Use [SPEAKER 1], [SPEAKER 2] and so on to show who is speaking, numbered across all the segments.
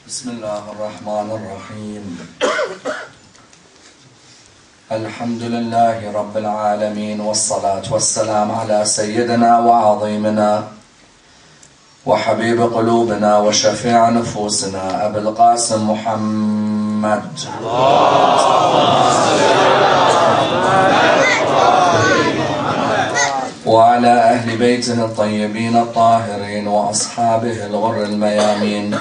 [SPEAKER 1] بسم الله الرحمن الرحيم الحمد لله رب العالمين والصلاة والسلام على سيدنا وعظيمنا وحبيب قلوبنا وشفيع نفوسنا أبي القاسم محمد وعلى أهل بيته الطيبين الطاهرين وأصحابه الغر الميامين.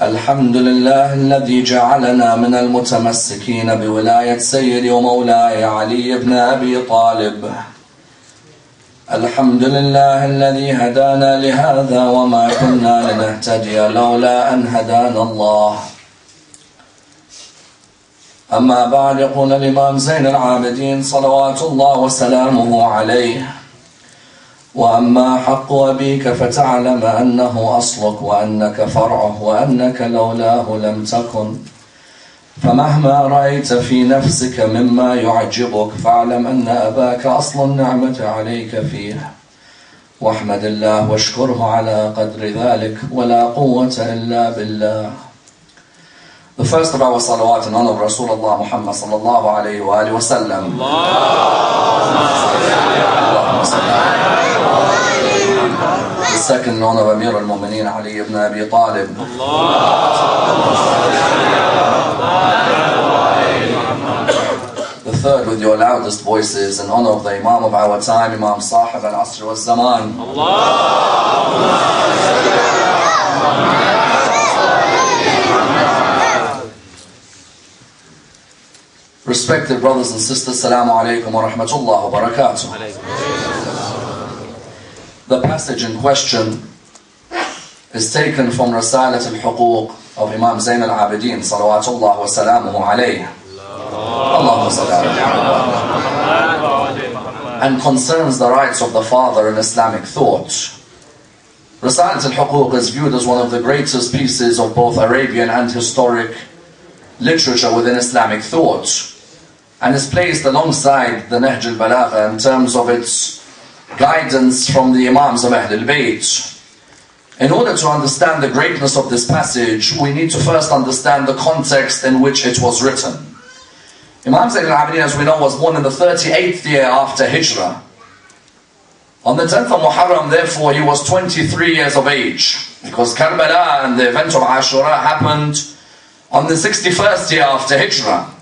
[SPEAKER 1] الحمد لله الذي جعلنا من المتمسكين بولاية سيدي ومولاي علي بن أبي طالب. الحمد لله الذي هدانا لهذا وما كنا لنهتدي لولا أن هدانا الله. أما بعد، يقول الإمام زين العابدين صلوات الله وسلامه عليه: وأما حق أبيك فتعلم أنه أصلك وأنك فرعه وأنك لولاه لم تكن، فمهما رأيت في نفسك مما يعجبك فاعلم أن أباك أصل النعمة عليك فيه، واحمد الله واشكره على قدر ذلك ولا قوة إلا بالله. The first of our salawat in honor of Rasulullah Muhammad sallallahu alayhi wa alihi wa sallam. The second in honor of Amir al-Mu'mineen Ali ibn Abi Talib. The third with your loudest voices in honor of the Imam of our time, Imam Sahib al-Asr wal-Zaman. Respected brothers and sisters, Assalamu alaikum wa rahmatullah wa barakatuh. The passage in question is taken from Risalat al-Huquq of Imam Zain al-Abidin salawatullah wa salamuhu alayhi, Allahumma salli alayhi, and concerns the rights of the father in Islamic thought. Risalat al-Huquq is viewed as one of the greatest pieces of both Arabian and historic literature within Islamic thought, and is placed alongside the Nahj al-Balagha in terms of its guidance from the Imams of Ahl al-Bayt. In order to understand the greatness of this passage, we need to first understand the context in which it was written. Imam Zayn al-Abidin, as we know, was born in the 38th year after Hijrah. On the 10th of Muharram, therefore, he was 23 years of age, because Karbala and the event of Ashura happened on the 61st year after Hijrah.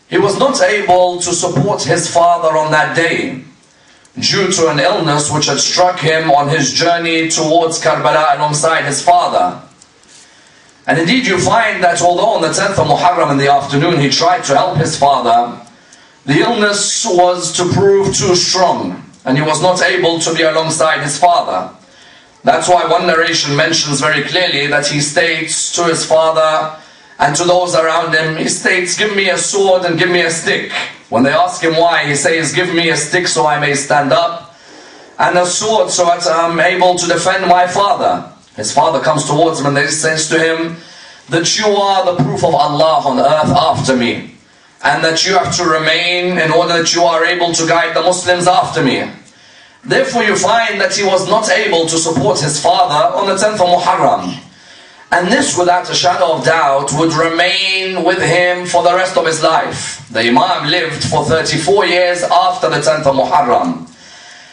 [SPEAKER 1] He was not able to support his father on that day due to an illness which had struck him on his journey towards Karbala alongside his father. And indeed you find that although on the 10th of Muharram in the afternoon he tried to help his father, the illness was to prove too strong and he was not able to be alongside his father. That's why one narration mentions very clearly that he states to his father and to those around him, he states, "Give me a sword and give me a stick." When they ask him why, he says, "Give me a stick so I may stand up, and a sword so that I'm able to defend my father." His father comes towards him and he says to him that you are the proof of Allah on earth after me, and that you have to remain in order that you are able to guide the Muslims after me. Therefore you find that he was not able to support his father on the 10th of Muharram. And this, without a shadow of doubt, would remain with him for the rest of his life. The Imam lived for 34 years after the 10th of Muharram.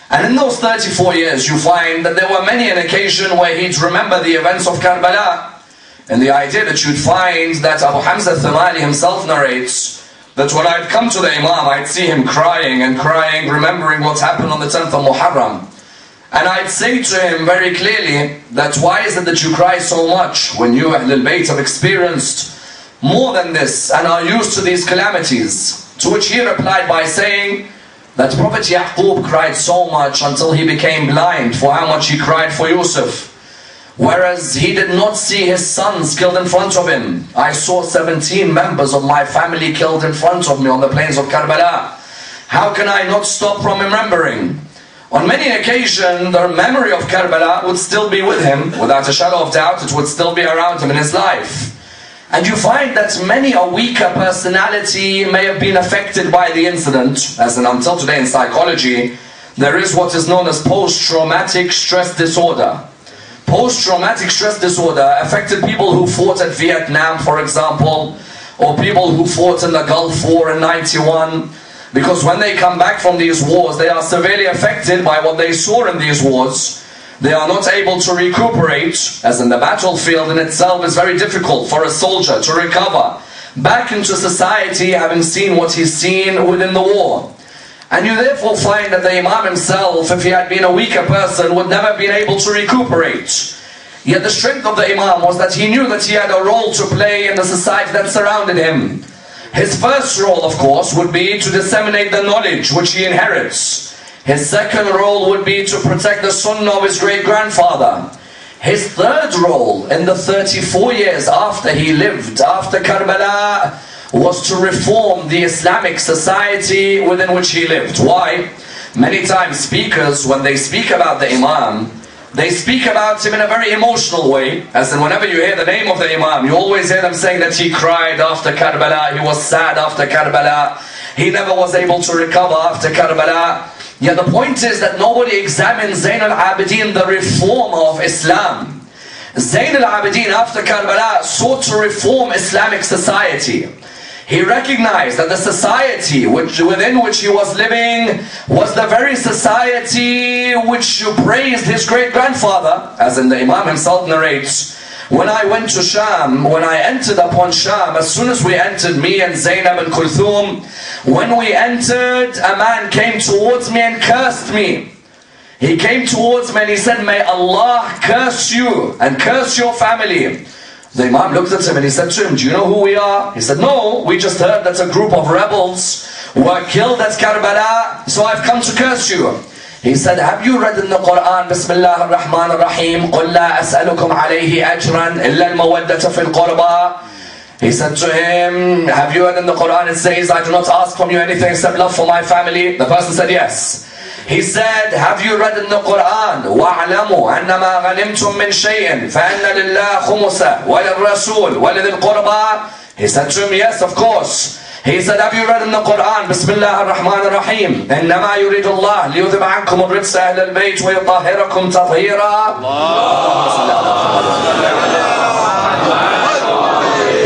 [SPEAKER 1] And in those 34 years, you find that there were many an occasion where he'd remember the events of Karbala. And the idea that you'd find that Abu Hamza al-Thamali himself narrates that when I'd come to the Imam, I'd see him crying and crying, remembering what's happened on the 10th of Muharram. And I'd say to him very clearly that why is it that you cry so much when you Ahl al-Bayt have experienced more than this and are used to these calamities? To which he replied by saying that Prophet Yaqub cried so much until he became blind for how much he cried for Yusuf, whereas he did not see his sons killed in front of him. I saw 17 members of my family killed in front of me on the plains of Karbala. How can I not stop from remembering? On many occasions, the memory of Karbala would still be with him. Without a shadow of doubt, it would still be around him in his life. And you find that many a weaker personality may have been affected by the incident, as in until today in psychology, there is what is known as post-traumatic stress disorder. Post-traumatic stress disorder affected people who fought at Vietnam, for example, or people who fought in the Gulf War in '91. Because when they come back from these wars, they are severely affected by what they saw in these wars. They are not able to recuperate, as in the battlefield in itself is very difficult for a soldier to recover back into society having seen what he's seen within the war. And you therefore find that the Imam himself, if he had been a weaker person, would never have been able to recuperate. Yet the strength of the Imam was that he knew that he had a role to play in the society that surrounded him. His first role, of course, would be to disseminate the knowledge which he inherits. His second role would be to protect the sunnah of his great-grandfather. His third role in the 34 years after he lived, after Karbala, was to reform the Islamic society within which he lived. Why? Many times speakers, when they speak about the Imam, they speak about him in a very emotional way. As in, whenever you hear the name of the Imam, you always hear them saying that he cried after Karbala, he was sad after Karbala, he never was able to recover after Karbala. Yeah, the point is that nobody examines Zayn al-Abidin, the reformer of Islam. Zayn al-Abidin, after Karbala, sought to reform Islamic society. He recognized that the society within which he was living was the very society which praised his great-grandfather. As in the Imam himself narrates, when I went to Sham, when I entered upon Sham, as soon as we entered, me and Zainab and Kulthum, when we entered, a man came towards me and cursed me. He came towards me and he said, "May Allah curse you and curse your family." The Imam looked at him and he said to him, "Do you know who we are?" He said, "No, we just heard that a group of rebels were killed at Karbala, so I've come to curse you." He said, "Have you read in the Quran, Bismillah ar-Rahman ar-Rahim, قُلْ لَا أَسْأَلُكُمْ عَلَيْهِ أَجْرًا إِلَّا الْمَوَدَّةَ فِي الْقُرْبَى?" He said to him, "Have you read in the Quran, it says, I do not ask from you anything except love for my family?" The person said, "Yes." He said, "Have you read in the Quran, وَاعْلَمُوا أَنَّمَا غَنِمْتُم مِّن شَيْءٍ فَأَنَّ لِلَّهِ خُمُسَهُ وَلِلرَّسُولِ وَلِذِي الْقُرْبَى?" He said to him, "Yes, of course." He said, "Have you read in the Quran, Bismillah ar-Rahman ar-Rahim, إِنَّمَا يُرِيدُ اللَّهُ لِيُذْهِبَ عَنكُمُ الرِّجْسَ أَهْلَ الْبَيْتِ وَيُطَهِّرَكُمْ تَطْهِيرًا?"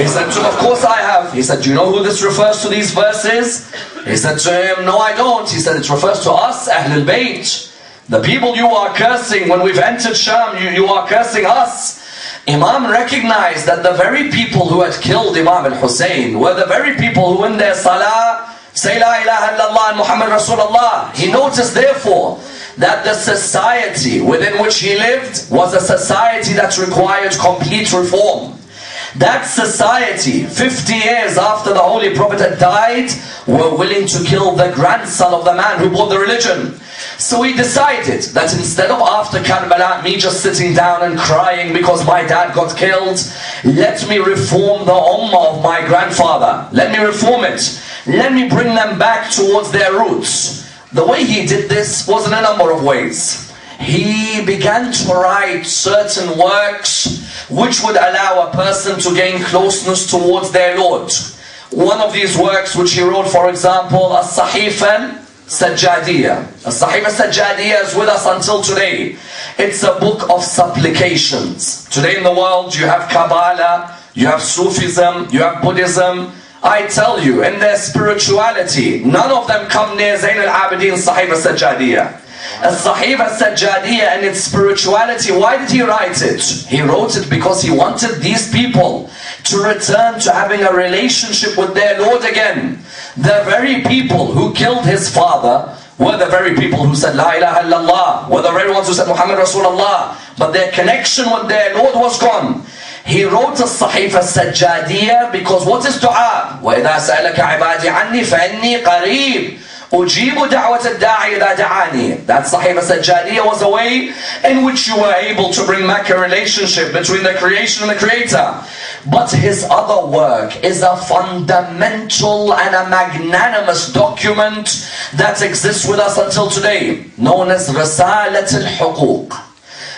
[SPEAKER 1] He said to him, "Of course I have." He said, "Do you know who this refers to, these verses?" He said to him, "No, I don't." He said, "It refers to us, Ahl al-Bayt. The people you are cursing when we've entered Sham, you are cursing us." Imam recognized that the very people who had killed Imam al-Hussein were the very people who in their salah say La ilaha illallah and Muhammad Rasulullah. He noticed therefore that the society within which he lived was a society that required complete reform. That society, 50 years after the Holy Prophet had died, were willing to kill the grandson of the man who brought the religion. So he decided that instead of after Karbala, me just sitting down and crying because my dad got killed, let me reform the ummah of my grandfather. Let me reform it. Let me bring them back towards their roots. The way he did this was in a number of ways. He began to write certain works which would allow a person to gain closeness towards their Lord. One of these works which he wrote, for example, As-Sahifa Sajjadiyya. As-Sahifa Sajjadiyya is with us until today. It's a book of supplications. Today in the world you have Kabbalah, you have Sufism, you have Buddhism. I tell you, in their spirituality, none of them come near Zayn al-Abidin's Sahifa Sajjadiyya. As-Sahifa Sajjadiyya and its spirituality, why did he write it? He wrote it because he wanted these people to return to having a relationship with their Lord again. The very people who killed his father were the very people who said La ilaha illallah, were the very ones who said Muhammad Rasulullah, but their connection with their Lord was gone. He wrote As-Sahifa Sajjadiyya because what is dua? وَإِذَا سَأَلَكَ عِبَادِي عَنِّي فَإِنِّي قَرِيبٌ أُجِيبُ دَعْوَةَ الدَّاعِ إِذَا دَعَانِي. That Sahifa Sajjadiyya was a way in which you were able to bring back a relationship between the creation and the creator. But his other work is a fundamental and a magnanimous document that exists with us until today, known as Risalat al-Huquq.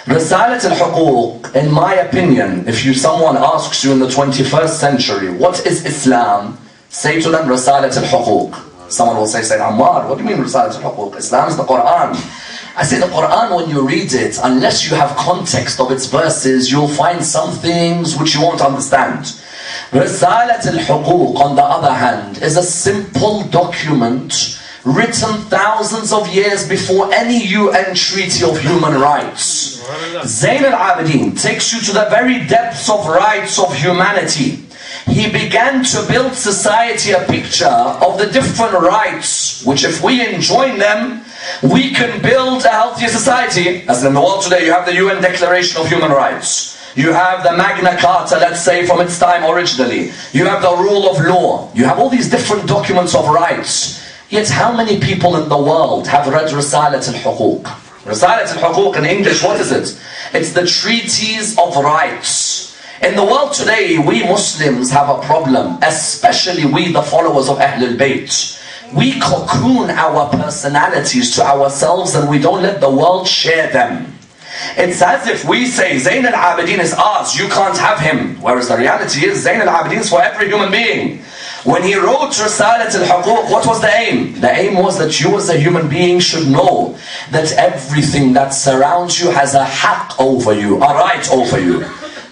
[SPEAKER 1] Risalat al-Huquq, in my opinion, if someone asks you in the 21st century, what is Islam? Say to them, Risalat al-Huquq. Someone will say, Ammar, what do you mean Risalat al-Huquq? Islam is the Quran. I say the Quran, when you read it, unless you have context of its verses, you'll find some things which you won't understand. Risalat al-Huquq, on the other hand, is a simple document written thousands of years before any UN Treaty of Human Rights. Zayn al-Abidin takes you to the very depths of rights of humanity. He began to build society a picture of the different rights, which if we enjoin them, we can build a healthier society. As in the world today, you have the UN Declaration of Human Rights. You have the Magna Carta, let's say, from its time originally. You have the rule of law. You have all these different documents of rights. Yet how many people in the world have read Risalat al-Huquq? Risalat al-Huquq in English, what is it? It's the treaties of rights. In the world today, we Muslims have a problem, especially we, the followers of Ahlul Bayt. We cocoon our personalities to ourselves and we don't let the world share them. It's as if we say, Zayn al-Abidin is ours, you can't have him. Whereas the reality is, Zayn al-Abidin is for every human being. When he wrote Risalat al-Huquq, what was the aim? The aim was that you as a human being should know that everything that surrounds you has a haqq over you, a right over you.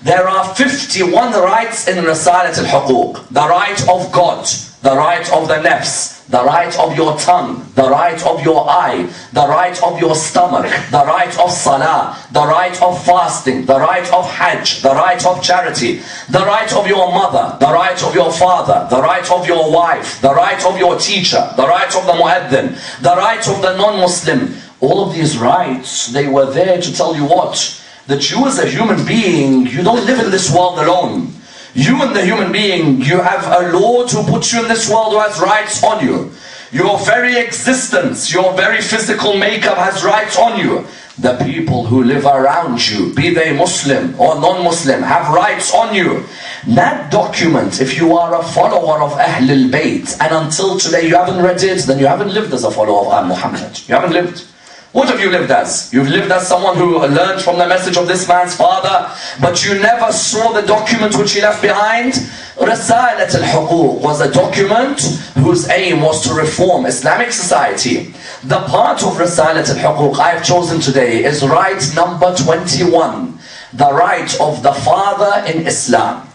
[SPEAKER 1] There are 51 rights in Risalat al-Huquq. The right of God, the right of the nafs, the right of your tongue, the right of your eye, the right of your stomach, the right of salah, the right of fasting, the right of hajj, the right of charity, the right of your mother, the right of your father, the right of your wife, the right of your teacher, the right of the mueddin, the right of the non-Muslim. All of these rights, they were there to tell you what? That you as a human being, you don't live in this world alone. You and the human being, you have a Lord who puts you in this world who has rights on you. Your very existence, your very physical makeup has rights on you. The people who live around you, be they Muslim or non-Muslim, have rights on you. That document, if you are a follower of Ahlul Bayt, and until today you haven't read it, then you haven't lived as a follower of Muhammad. You haven't lived. What have you lived as? You've lived as someone who learned from the message of this man's father, but you never saw the document which he left behind. Risalat al-Huquq was a document whose aim was to reform Islamic society. The part of Risalat al-Huquq I have chosen today is right number 21. The right of the father in Islam.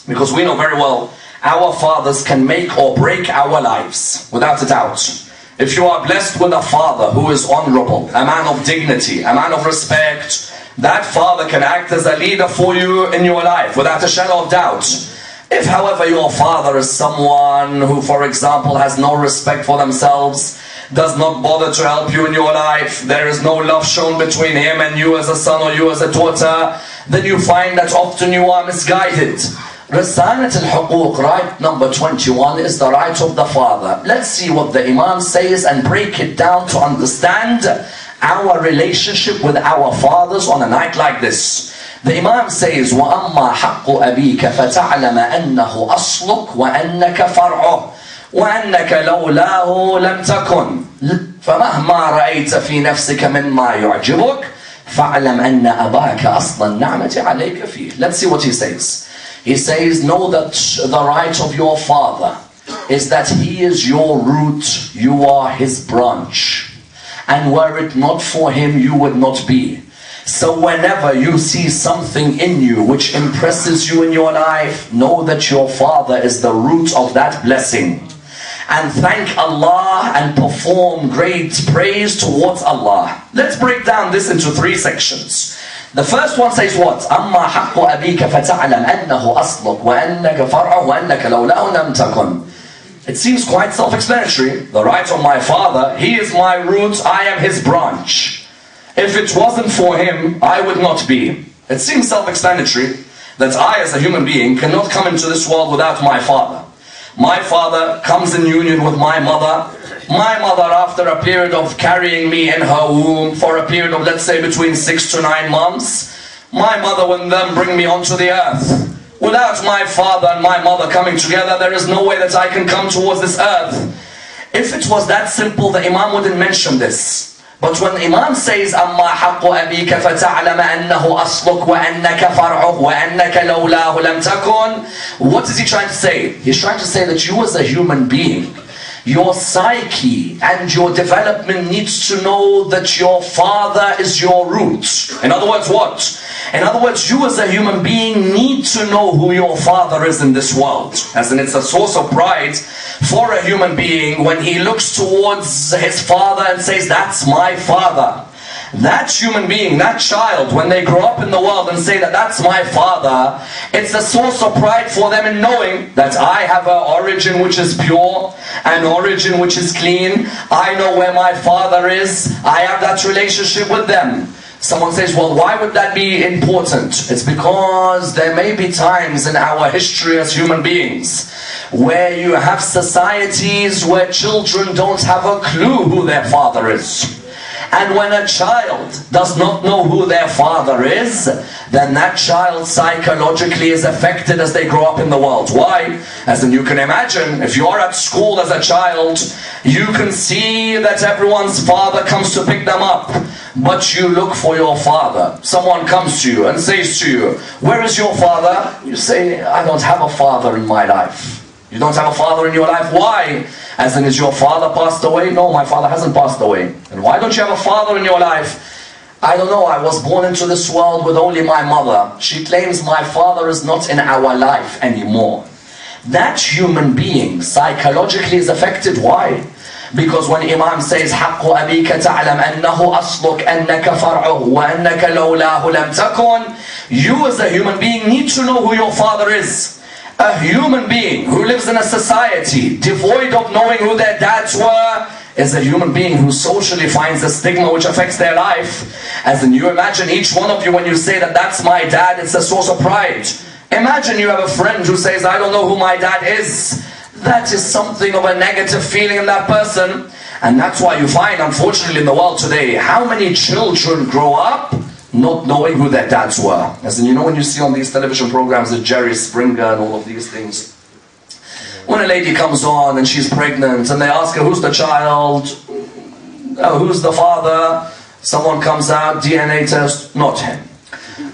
[SPEAKER 1] Because we know very well, our fathers can make or break our lives, without a doubt. If you are blessed with a father who is honorable, a man of dignity, a man of respect, that father can act as a leader for you in your life, without a shadow of doubt. If, however, your father is someone who, for example, has no respect for themselves, does not bother to help you in your life, there is no love shown between him and you as a son or you as a daughter, then you find that often you are misguided. Risalat al-Huquq, right number 21, is the right of the father. Let's see what the Imam says and break it down to understand our relationship with our fathers on a night like this. The Imam says, وَأَمَّا حَقُّ أَبِيكَ فَتَعْلَمَ أَنَّهُ أَصْلُكَ وَأَنَّكَ فَرْعُهُ وَأَنَّكَ لَوْلَاهُ لَمْ تَكُنْ فَمَهْمَا رَأَيْتَ فِي نَفْسِكَ مِمَّا يُعْجِبُكَ فَاعْلَمْ أَنَّ أَبَاكَ أَصْلَ النَّعْمَةِ عَلَيْكَ فِيهِ. Let's see what he says. He says, know that the right of your father is that he is your root, you are his branch. And were it not for him, you would not be. So whenever you see something in you which impresses you in your life, know that your father is the root of that blessing. And thank Allah and perform great praise towards Allah. Let's break down this into 3 sections. The first one says what? أَمَّا حَقُّ أَبِيكَ فَتَعْلَمْ أَنَّهُ أَصْلُكَ وَأَنَّكَ فَرْعُهُ وَأَنَّكَ لَوْلَاهُ لَمْ تَكُنْ. It seems quite self-explanatory. The right of my father, he is my root, I am his branch. If it wasn't for him, I would not be. It seems self-explanatory that I as a human being cannot come into this world without my father. My father comes in union with my mother. My mother, after a period of carrying me in her womb for a period of, let's say, between 6 to 9 months, my mother will then bring me onto the earth. Without my father and my mother coming together, there is no way that I can come towards this earth. If it was that simple, the Imam wouldn't mention this. But when the Imam says, أَمَّا حَقُّ أَبِيكَ فَتَعْلَمَ أَنَّهُ أَصْلُكَ وَأَنَّكَ فَرْعُهُ وَأَنَّكَ لَوْلَاهُ لَمْ تَكُنْ. What is he trying to say? He's trying to say that you as a human being, Your psyche and your development needs to know that your father is your root. In other words, what? In other words, you as a human being need to know who your father is in this world. As in, it's a source of pride for a human being when he looks towards his father and says, that's my father. That human being, that child, when they grow up in the world and say that that's my father, it's a source of pride for them in knowing that I have an origin which is pure, an origin which is clean. I know where my father is. I have that relationship with them. Someone says, well, why would that be important? It's because there may be times in our history as human beings where you have societies where children don't have a clue who their father is. And when a child does not know who their father is, then that child psychologically is affected as they grow up in the world. Why? As in, you can imagine, if you're at school as a child, you can see that everyone's father comes to pick them up. But you look for your father. Someone comes to you and says to you, where is your father? You say, I don't have a father in my life. You don't have a father in your life. Why? As in, is your father passed away? No, my father hasn't passed away. And why don't you have a father in your life? I don't know, I was born into this world with only my mother. She claims my father is not in our life anymore. That human being psychologically is affected. Why? Because when Imam says حق أبيك تعلم أنه أصلك أنك فرعه وأنك لولاه لم تكن, you as a human being need to know who your father is. A human being who lives in a society devoid of knowing who their dads were is a human being who socially finds a stigma which affects their life. As in, you imagine each one of you when you say that that's my dad, it's a source of pride. Imagine you have a friend who says, I don't know who my dad is. That is something of a negative feeling in that person. And that's why you find, unfortunately, in the world today, how many children grow up not knowing who their dads were. As in, you know, when you see on these television programs with Jerry Springer and all of these things, when a lady comes on and she's pregnant and they ask her, who's the child? Who's the father? Someone comes out, DNA test, not him.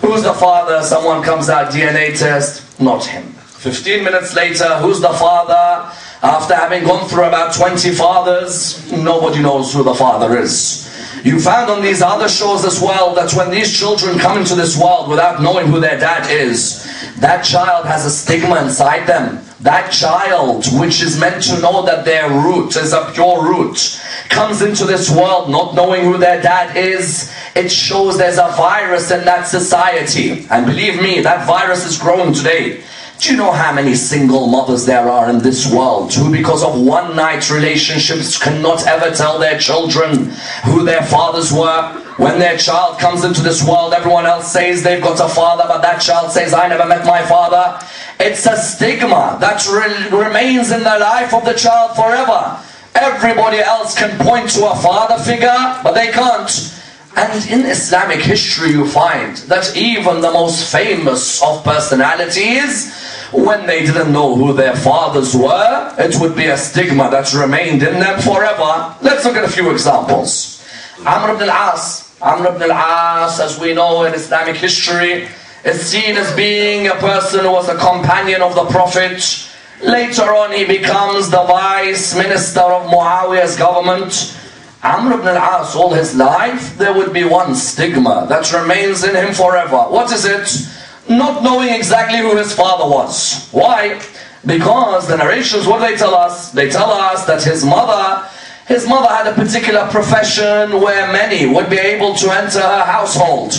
[SPEAKER 1] Who's the father? Someone comes out, DNA test, not him. 15 minutes later, who's the father? After having gone through about 20 fathers, nobody knows who the father is. You found on these other shows as well that when these children come into this world without knowing who their dad is, that child has a stigma inside them. That child, which is meant to know that their root is a pure root, comes into this world not knowing who their dad is. It shows there's a virus in that society. And believe me, that virus is growing today. Do you know how many single mothers there are in this world who, because of one night relationships, cannot ever tell their children who their fathers were? When their child comes into this world, everyone else says they've got a father, but that child says, I never met my father. It's a stigma that remains in the life of the child forever. Everybody else can point to a father figure, but they can't. And in Islamic history you find that even the most famous of personalities, when they didn't know who their fathers were, it would be a stigma that remained in them forever. Let's look at a few examples. Ammar ibn al-As. Ammar ibn al-As, as we know in Islamic history, is seen as being a person who was a companion of the Prophet. Later on he becomes the vice minister of Muawiyah's government. Ammar ibn al-As, all his life, there would be one stigma that remains in him forever. What is it? Not knowing exactly who his father was. Why? Because the narrations, what do they tell us? They tell us that his mother had a particular profession where many would be able to enter her household.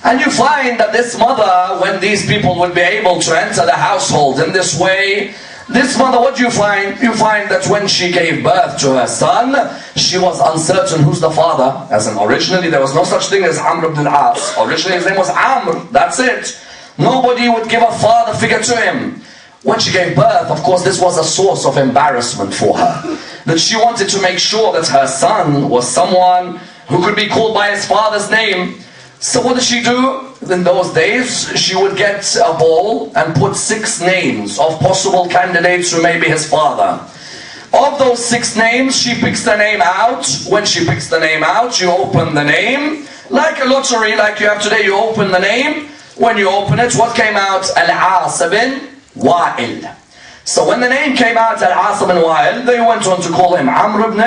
[SPEAKER 1] And you find that this mother, when these people would be able to enter the household in this way, this mother, what do you find? You find that when she gave birth to her son, she was uncertain who's the father. As in, originally there was no such thing as Ammar ibn al-As. Originally his name was Ammar, that's it. Nobody would give a father figure to him. When she gave birth, of course, this was a source of embarrassment for her. That she wanted to make sure that her son was someone who could be called by his father's name. So what did she do? In those days, she would get a bowl and put 6 names of possible candidates who may be his father. Of those 6 names, she picks the name out. When she picks the name out, you open the name. Like a lottery, like you have today, you open the name. When you open it, what came out? Al-As bin Wa'il. So when the name came out Al-As ibn Wa'il, they went on to call him Amr ibn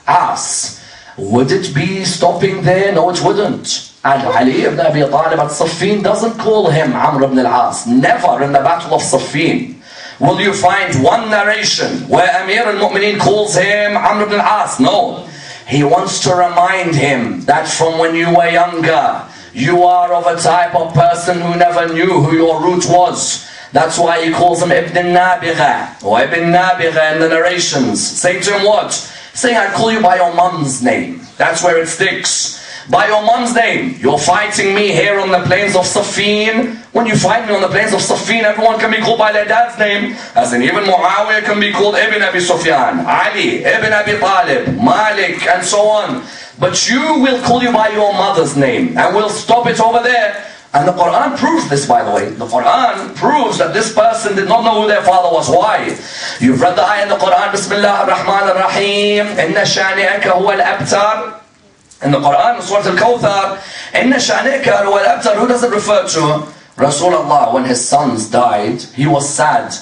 [SPEAKER 1] al-As. Would it be stopping there? No, it wouldn't. And Ali ibn Abi Talib at Siffin doesn't call him Amr ibn al-As. Never in the Battle of Siffin will you find one narration where Amir al-Mu'mineen calls him Amr ibn al-As. No. He wants to remind him that from when you were younger, you are of a type of person who never knew who your root was. That's why he calls him Ibn Nabigha or Ibn Nabigha in the narrations. Saying to him what? Saying, I call you by your mum's name. That's where it sticks. By your mum's name. You're fighting me here on the plains of Siffin. When you fight me on the plains of Siffin, everyone can be called by their dad's name. As in even Muawiyah can be called Ibn Abi Sufyan, Ali, Ibn Abi Talib, Malik, and so on. But you will call you by your mother's name. And we'll stop it over there. And the Quran proves this, by the way. The Quran proves that this person did not know who their father was. Why? You've read the ayah in the Quran, Bismillah ar-Rahman ar-Rahim, Inna shani'aka huwa al-abtar. In the Quran, in Surah Al-Kawthar, Inna shani'aka huwa al-abtar. Who does it refer to? Rasulullah, when his sons died, he was sad.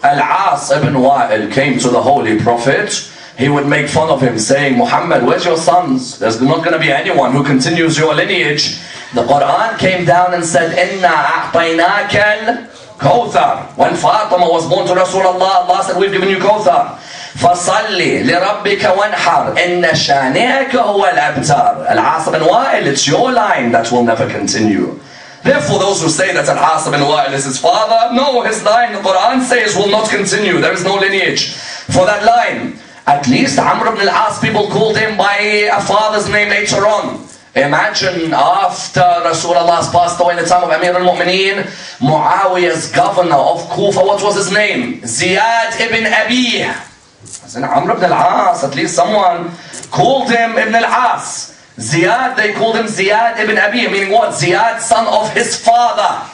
[SPEAKER 1] Al-As ibn Wa'il came to the Holy Prophet. He would make fun of him, saying, Muhammad, where's your sons? There's not going to be anyone who continues your lineage. The Quran came down and said, Inna a'tainaka al-Kawthar. When Fatima was born to Rasulullah, Allah said, we've given you Kawthar. فَصَلِّ لِرَبِّكَ وَانْحَرْ إِنَّ شَانِئَكَ هُوَ الْأَبْتَرُ. Al-As ibn Wa'il, it's your line that will never continue. Therefore, those who say that Al-As ibn Wa'il is his father, no, his line, the Quran says, will not continue. There is no lineage for that line. At least Amr ibn al-As, people called him by a father's name later on. Imagine after Rasulullah passed away in the time of Amir al-Mu'mineen, Muawiyah's governor of Kufa, what was his name? Ziyad ibn Abi. As in Amr ibn al-As, at least someone called him Ibn al-As. Ziyad, they called him Ziyad ibn Abi, meaning what? Ziyad, son of his father.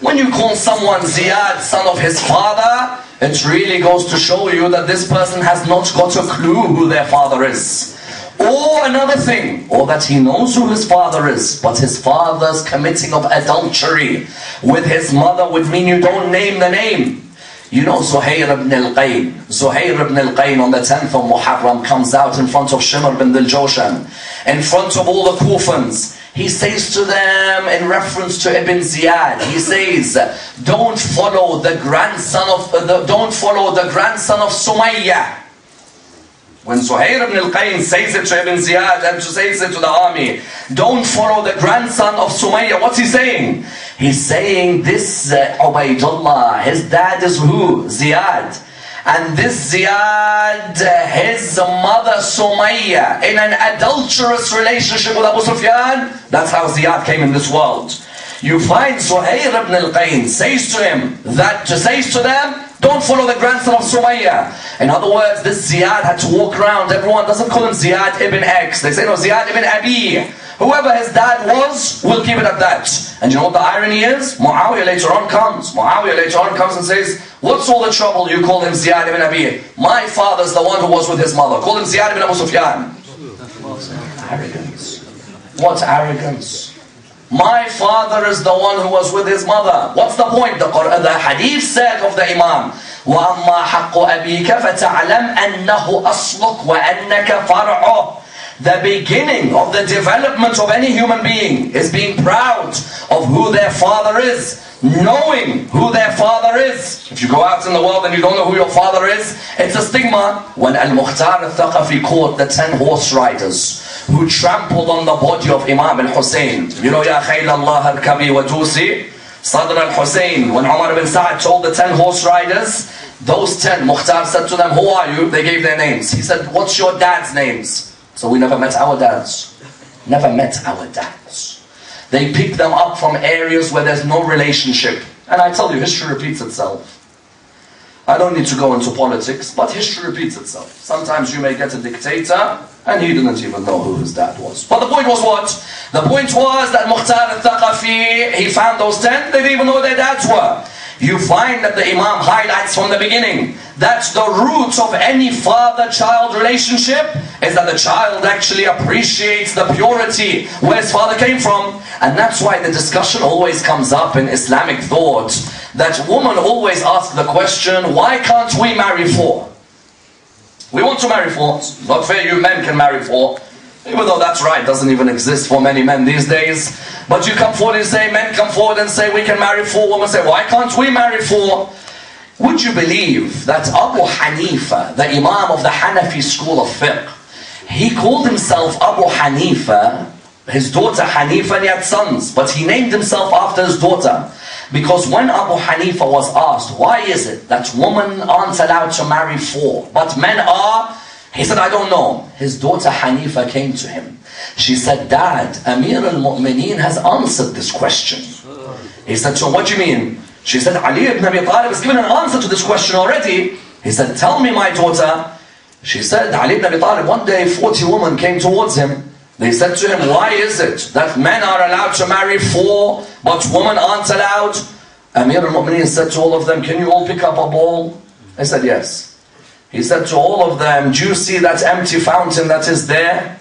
[SPEAKER 1] When you call someone Ziyad, son of his father, it really goes to show you that this person has not got a clue who their father is. Or another thing, or that he knows who his father is, but his father's committing of adultery with his mother would mean you don't name the name. You know Zuhair ibn al-Qayn. Zuhair ibn al-Qayn on the 10th of Muharram comes out in front of Shimr bin al-Jawshan, in front of all the Kufans. He says to them in reference to Ibn Ziyad, he says, don't follow the grandson of Sumayyah. When Zuhair ibn al-Qayn says it to Ibn Ziyad and says it to the army, don't follow the grandson of Sumayyah, what's he saying? He's saying this Ubaydullah, his dad is who? Ziyad. And this Ziyad, his mother Sumayyah, in an adulterous relationship with Abu Sufyan. That's how Ziyad came in this world. You find Zuhair ibn al-Qayn says to him, says to them, don't follow the grandson of Sumayyah. In other words, this Ziyad had to walk around. Everyone doesn't call him Ziyad ibn X. They say, no, Ziyad ibn Abi. Whoever his dad was, we'll keep it at that. And you know what the irony is? Muawiyah later on comes and says, what's all the trouble you call him Ziyad ibn Abi? My father's the one who was with his mother. Call him Ziyad ibn Abu Sufyan. Arrogance. What arrogance? My father is the one who was with his mother. What's the point? The hadith said of the Imam, وَأَمَّا حَقُّ أَبِيكَ فَتَعْلَمْ أَنَّهُ أَصْلُكَ وَأَنَّكَ فَرْعُهُ. The beginning of the development of any human being is being proud of who their father is, knowing who their father is. If you go out in the world and you don't know who your father is, it's a stigma. When Al-Mukhtar al-Thaqafi caught the 10 horse riders who trampled on the body of Imam al-Hussein, you know, Ya khayl Allah al-Kabi wa Tusi, Sadr al-Hussein, when Umar ibn Sa'ad told the 10 horse riders, those 10, Mukhtar said to them, who are you? They gave their names. He said, what's your dad's names? So we never met our dads. Never met our dads. They pick them up from areas where there's no relationship. And I tell you, history repeats itself. I don't need to go into politics, but history repeats itself. Sometimes you may get a dictator, and he didn't even know who his dad was. But the point was what? The point was that Mukhtar al-Thaqafi, he found those 10, they didn't even know who their dads were. You find that the Imam highlights from the beginning that the root of any father-child relationship is that the child actually appreciates the purity where his father came from. And that's why the discussion always comes up in Islamic thought that women always ask the question, why can't we marry four? We want to marry four. It's not fair you men can marry four. Even though that's right, doesn't even exist for many men these days. But you come forward and say, men come forward and say, we can marry four. Women say, why can't we marry four? Would you believe that Abu Hanifa, the Imam of the Hanafi school of fiqh, he called himself Abu Hanifa, his daughter Hanifa, and he had sons, but he named himself after his daughter. Because when Abu Hanifa was asked, why is it that women aren't allowed to marry four, but men are? He said, I don't know. His daughter Hanifa came to him. She said, Dad, Amir al-Mu'mineen has answered this question. He said, so what do you mean? She said, Ali ibn Abi Talib has given an answer to this question already. He said, tell me, my daughter. She said, Ali ibn Abi Talib, one day 40 women came towards him. They said to him, why is it that men are allowed to marry four, but women aren't allowed? Amir al-Mu'mineen said to all of them, can you all pick up a ball? They said, yes. He said to all of them, do you see that empty fountain that is there?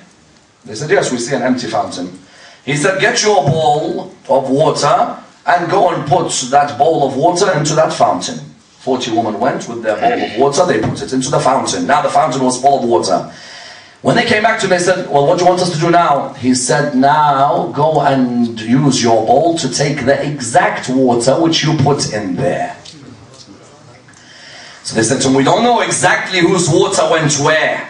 [SPEAKER 1] They said, yes, we see an empty fountain. He said, get your bowl of water and go and put that bowl of water into that fountain. 40 women went with their bowl of water, they put it into the fountain. Now the fountain was full of water. When they came back to him, they said, well, what do you want us to do now? He said, now go and use your bowl to take the exact water which you put in there. So they said to him, we don't know exactly whose water went where.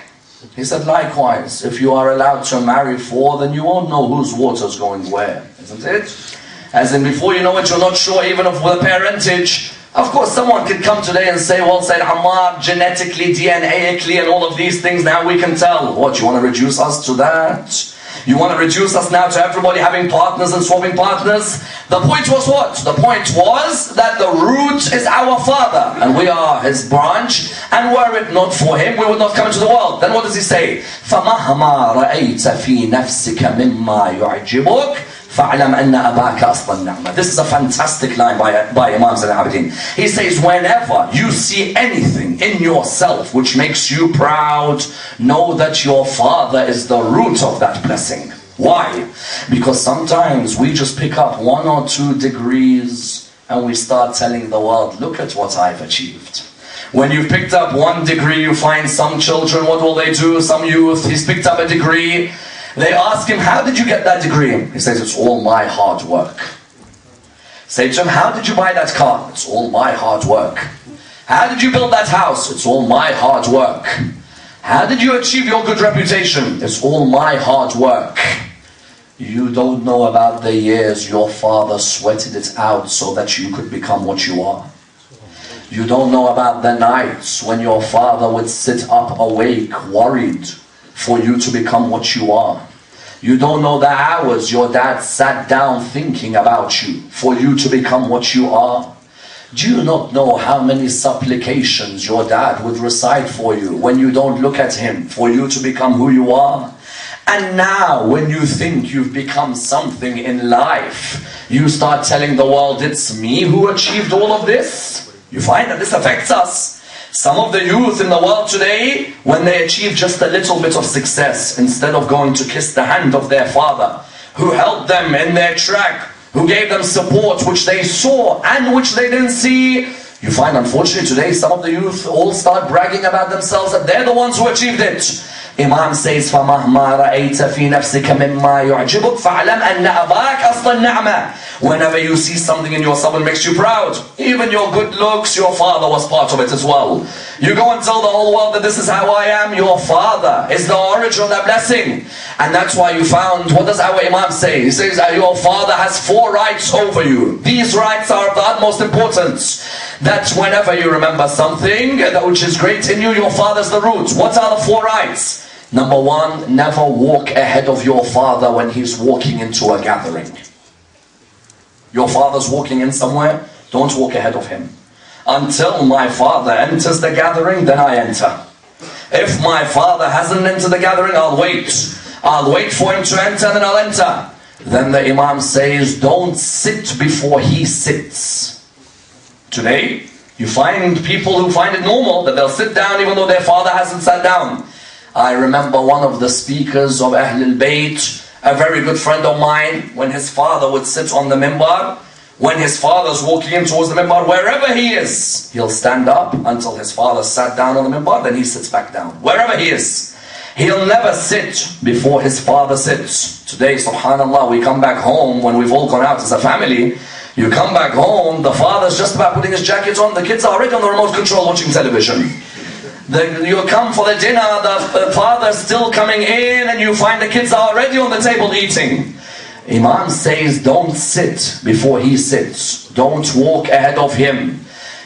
[SPEAKER 1] He said, likewise, if you are allowed to marry four, then you won't know whose water is going where, isn't it? As in, before you know it, you're not sure even of the parentage. Of course, someone could come today and say, well, Sayyid Ammar, genetically, DNA-ically, and all of these things, now we can tell. What, you want to reduce us to that? You want to reduce us now to everybody having partners and swapping partners? The point was what? The point was that the root is our father, and we are his branch, and were it not for him, we would not come into the world. Then what does he say? فَمَهْمَا رَأَيْتَ فِي نَفْسِكَ مِمَّا يُعْجِبُكَ فَعْلَمْ أَنَّ أَبَاكَ أَصْلَ النَّعْمَةِ. This is a fantastic line by Imam Zayn al-Abidin. He says, whenever you see anything in yourself which makes you proud, know that your father is the root of that blessing. Why? Because sometimes we just pick up 1 or 2 degrees and we start telling the world, look at what I've achieved. When you've picked up 1 degree, you find some children, what will they do? Some youth, he's picked up a degree. They ask him, how did you get that degree? He says, it's all my hard work. Say to him, how did you buy that car? It's all my hard work. How did you build that house? It's all my hard work. How did you achieve your good reputation? It's all my hard work. You don't know about the years your father sweated it out so that you could become what you are. You don't know about the nights when your father would sit up awake, worried for you to become what you are. You don't know the hours your dad sat down thinking about you for you to become what you are. Do you not know how many supplications your dad would recite for you when you don't look at him for you to become who you are? And now when you think you've become something in life, you start telling the world, it's me who achieved all of this? You find that this affects us. Some of the youth in the world today, when they achieve just a little bit of success, instead of going to kiss the hand of their father, who helped them in their track, who gave them support which they saw and which they didn't see, you find unfortunately today some of the youth all start bragging about themselves that they're the ones who achieved it. Imam says, فَمَهْمَا رَأَيْتَ فِي نَفْسِكَ مِمَّا يُعْجِبُكَ فَعْلَمْ أَنَّ أَبَاكَ أَصْلَ النَّعْمَةِ. Whenever you see something in yourself that makes you proud, even your good looks, your father was part of it as well. You go and tell the whole world that this is how I am. Your father is the origin of that blessing. And that's why you found, what does our Imam say? He says that your father has 4 rights over you. These rights are of the utmost importance. That whenever you remember something which is great in you, your father's the root. What are the 4 rights? Number 1, never walk ahead of your father when he's walking into a gathering. Your father's walking in somewhere, don't walk ahead of him. Until my father enters the gathering, then I enter. If my father hasn't entered the gathering, I'll wait. I'll wait for him to enter, then I'll enter. Then the Imam says, don't sit before he sits. Today, you find people who find it normal that they'll sit down even though their father hasn't sat down. I remember one of the speakers of Ahl al-Bayt, a very good friend of mine, when his father would sit on the minbar, When his father's walking in towards the minbar, wherever he is, he'll stand up until his father sat down on the minbar, then he sits back down. Wherever he is. He'll never sit before his father sits. Today, subhanAllah, we come back home when we've all gone out as a family. You come back home, the father's just about putting his jacket on, the kids are already on the remote control watching television. You come for the dinner, the father's still coming in, and you find the kids are already on the table eating. Imam says, don't sit before he sits. Don't walk ahead of him.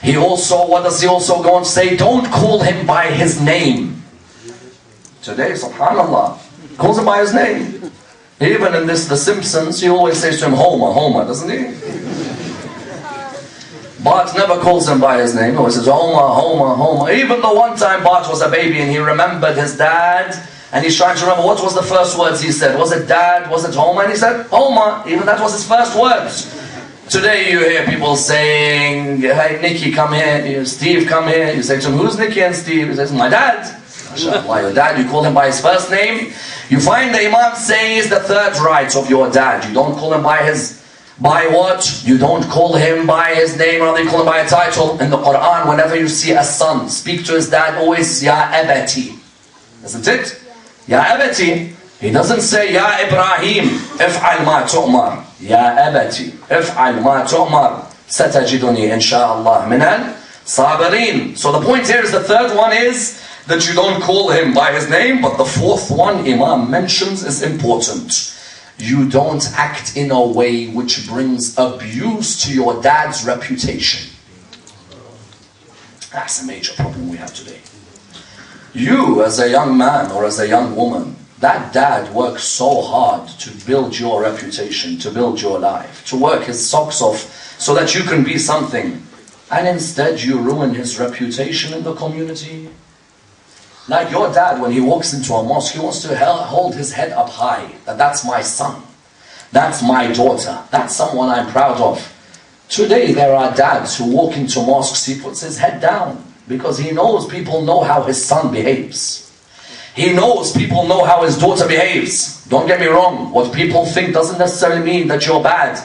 [SPEAKER 1] He also, what does he also go and say? Don't call him by his name. Today, subhanAllah, calls him by his name. Even in this, The Simpsons, he always says to him, Homer, Homer, doesn't he? Bart never calls him by his name. He always says, Homer, Homer, Homer. Even the one time Bart was a baby and he remembered his dad, and he's trying to remember what was the first words he said. Was it dad? Was it Homer? And he said, Homer. Even that was his first words. Today you hear people saying, hey, Nicky, come here. Steve, come here. You say to him, who's Nicky and Steve? He says, my dad. MashaAllah, your dad, you call him by his first name. You find the Imam says the third right of your dad. You don't call him by what? You don't call him by his name, rather you call him by a title. In the Quran, whenever you see a son speak to his dad, always, Ya Abati. Isn't it? Ya Abati. He doesn't say, Ya Ibrahim, if'al ma tu'mar. Ya Abati, if'al ma tu'mar. Satajiduni insha'Allah minal sabirin. So the point here is, the third one is that you don't call him by his name, but the fourth one Imam mentions is important. You don't act in a way which brings abuse to your dad's reputation. That's a major problem we have today. You, as a young man or as a young woman, that dad works so hard to build your reputation, to build your life, to work his socks off so that you can be something. And instead you ruin his reputation in the community. Like your dad, when he walks into a mosque, he wants to hold his head up high. That's my son. That's my daughter. That's someone I'm proud of. Today there are dads who walk into mosques, he puts his head down because he knows people know how his son behaves. He knows people know how his daughter behaves. Don't get me wrong, what people think doesn't necessarily mean that you're bad,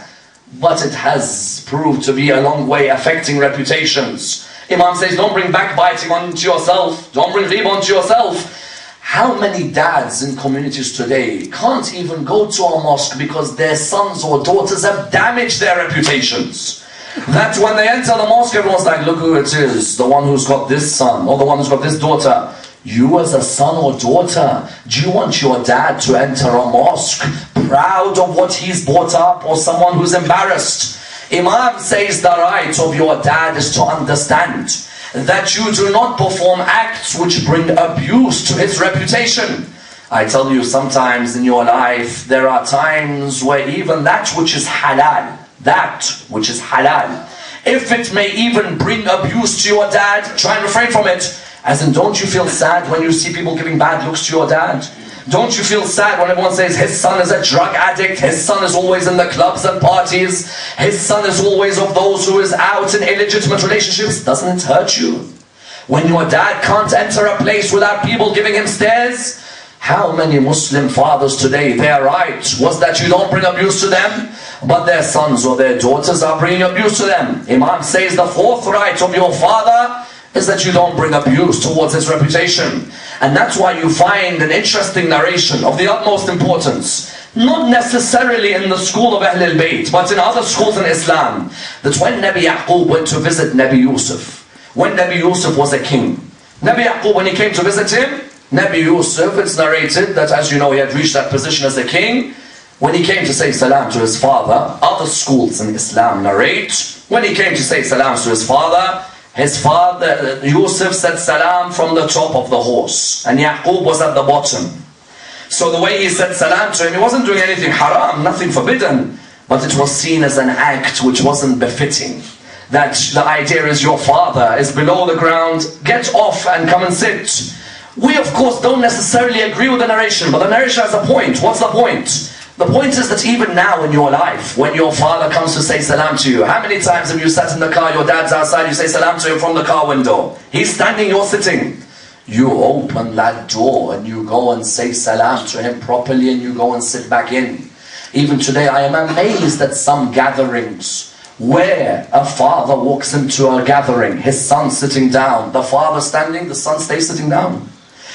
[SPEAKER 1] but it has proved to be a long way affecting reputations. Imam says, don't bring backbiting onto yourself. Don't bring ghibah onto yourself. How many dads in communities today can't even go to a mosque because their sons or daughters have damaged their reputations? That when they enter the mosque, everyone's like, look who it is, the one who's got this son, or the one who's got this daughter. You as a son or daughter, do you want your dad to enter a mosque proud of what he's brought up, or someone who's embarrassed? Imam says the right of your dad is to understand that you do not perform acts which bring abuse to his reputation. I tell you, sometimes in your life, there are times where even that which is halal, if it may even bring abuse to your dad, try and refrain from it. As in, don't you feel sad when you see people giving bad looks to your dad? Don't you feel sad when everyone says his son is a drug addict, his son is always in the clubs and parties, his son is always of those who is out in illegitimate relationships? Doesn't it hurt you? When your dad can't enter a place without people giving him stares? How many Muslim fathers today, their right was that you don't bring abuse to them, but their sons or their daughters are bringing abuse to them. Imam says the fourth right of your father is that you don't bring abuse towards his reputation. And that's why you find an interesting narration of the utmost importance, not necessarily in the school of Ahl al-Bayt, but in other schools in Islam, that when Nabi Yaqub went to visit Nabi Yusuf, when Nabi Yusuf was a king, Nabi Yaqub, when he came to visit him, Nabi Yusuf, it's narrated that, as you know, he had reached that position as a king. When he came to say salam to his father, other schools in Islam narrate, when he came to say salam to his father, Yusuf said salam from the top of the horse, and Yaqub was at the bottom. So the way he said salam to him, he wasn't doing anything haram, nothing forbidden, but it was seen as an act which wasn't befitting. That the idea is, your father is below the ground, get off and come and sit. We of course don't necessarily agree with the narration, but the narration has a point. What's the point? The point is that even now in your life, when your father comes to say salam to you, how many times have you sat in the car, your dad's outside, you say salam to him from the car window? He's standing, you're sitting. You open that door and you go and say salam to him properly, and you go and sit back in. Even today I am amazed at some gatherings where a father walks into a gathering, his son sitting down, the father standing, the son stays sitting down.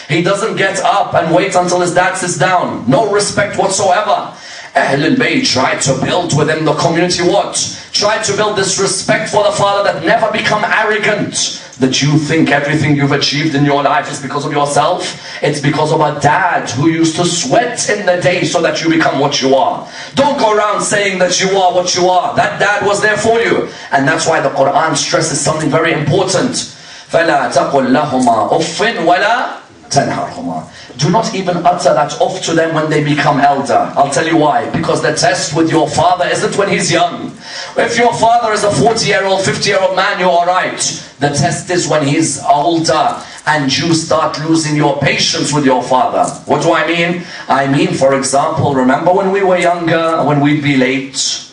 [SPEAKER 1] He doesn't get up and wait until his dad sits down. No respect whatsoever. Ahl al-Bayt tried to build within the community what? Tried to build this respect for the father that never become arrogant. That you think everything you've achieved in your life is because of yourself. It's because of a dad who used to sweat in the day so that you become what you are. Don't go around saying that you are what you are. That dad was there for you. And that's why the Quran stresses something very important. فَلَا تَقُلْ لَهُمَا أُفٍّ وَلَا تَنْهَرْهُمَا. Do not even utter that off to them when they become elder. I'll tell you why. Because the test with your father isn't when he's young. If your father is a 40-year-old, 50-year-old man, you're alright. The test is when he's older and you start losing your patience with your father. What do I mean? I mean, for example, remember when we were younger, when we'd be late?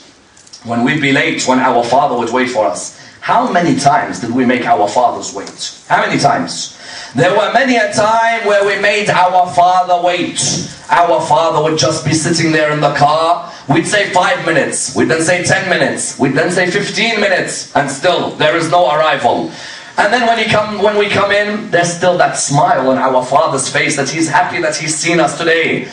[SPEAKER 1] When we'd be late, when our father would wait for us. How many times did we make our fathers wait? How many times? There were many a time where we made our father wait. Our father would just be sitting there in the car. We'd say 5 minutes. We'd then say 10 minutes. We'd then say 15 minutes. And still, there is no arrival. And then when we come in, there's still that smile on our father's face that he's happy that he's seen us today.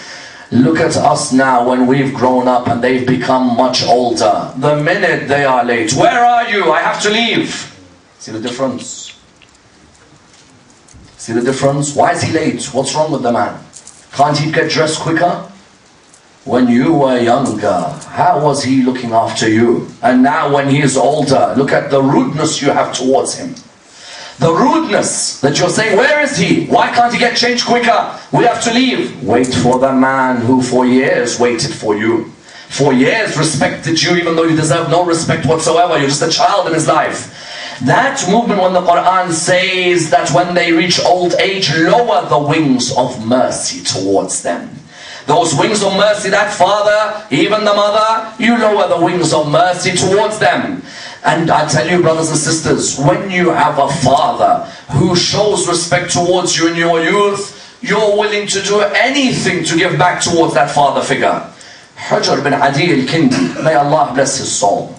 [SPEAKER 1] Look at us now when we've grown up and they've become much older. The minute they are late, where are you? I have to leave. See the difference? See the difference? Why is he late? What's wrong with the man? Can't he get dressed quicker? When you were younger, how was he looking after you? And now when he is older, look at the rudeness you have towards him. The rudeness that you're saying, where is he? Why can't he get changed quicker? We have to leave. Wait for the man who for years waited for you. For years respected you even though you deserve no respect whatsoever. You're just a child in his life. That movement when the Quran says that when they reach old age, lower the wings of mercy towards them. Those wings of mercy, that father, even the mother, you lower the wings of mercy towards them. And I tell you, brothers and sisters, when you have a father who shows respect towards you in your youth, you're willing to do anything to give back towards that father figure. Hujr bin Adi al-Kindi, may Allah bless his soul.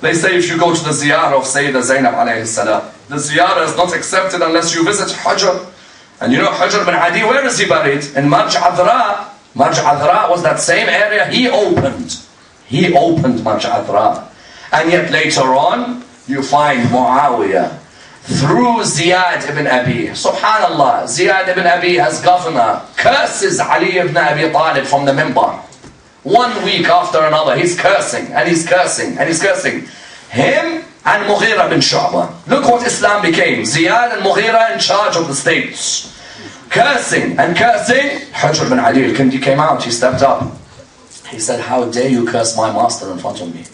[SPEAKER 1] They say if you go to the ziyarah of Sayyidah Zainab alayhi salam, the ziyarah is not accepted unless you visit Hujr. And you know Hujr bin Adi, where is he buried? In Marj Adra. Marj Adra was that same area he opened. He opened Marj Adra. And yet later on, you find Muawiyah through Ziyad ibn Abi. Subhanallah, Ziyad ibn Abi as governor curses Ali ibn Abi Talib from the minbar. 1 week after another, he's cursing, and he's cursing, and he's cursing. Him and Mughira bin Shu'bah. Look what Islam became. Ziyad and Mughira in charge of the states. Cursing and cursing. Hujr bin Ali al-Kindi came out, he stepped up. He said, how dare you curse my master in front of me?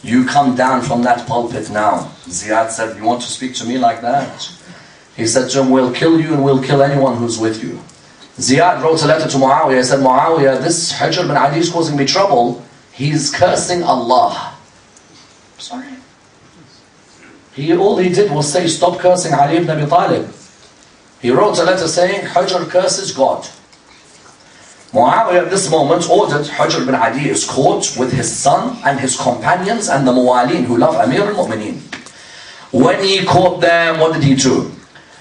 [SPEAKER 1] You come down from that pulpit now. Ziyad said, you want to speak to me like that? He said to him, we'll kill you and we'll kill anyone who's with you. Ziyad wrote a letter to Muawiyah. He said, Muawiyah, this Hujr bin Adi is causing me trouble. He's cursing Allah. Sorry. All he did was say, stop cursing Ali ibn Abi Talib. He wrote a letter saying, Hujr curses God. Muawiyah at this moment ordered Hujr bin Adi is caught with his son and his companions and the Muwalin who love Amir al-Mu'mineen. When he caught them, what did he do?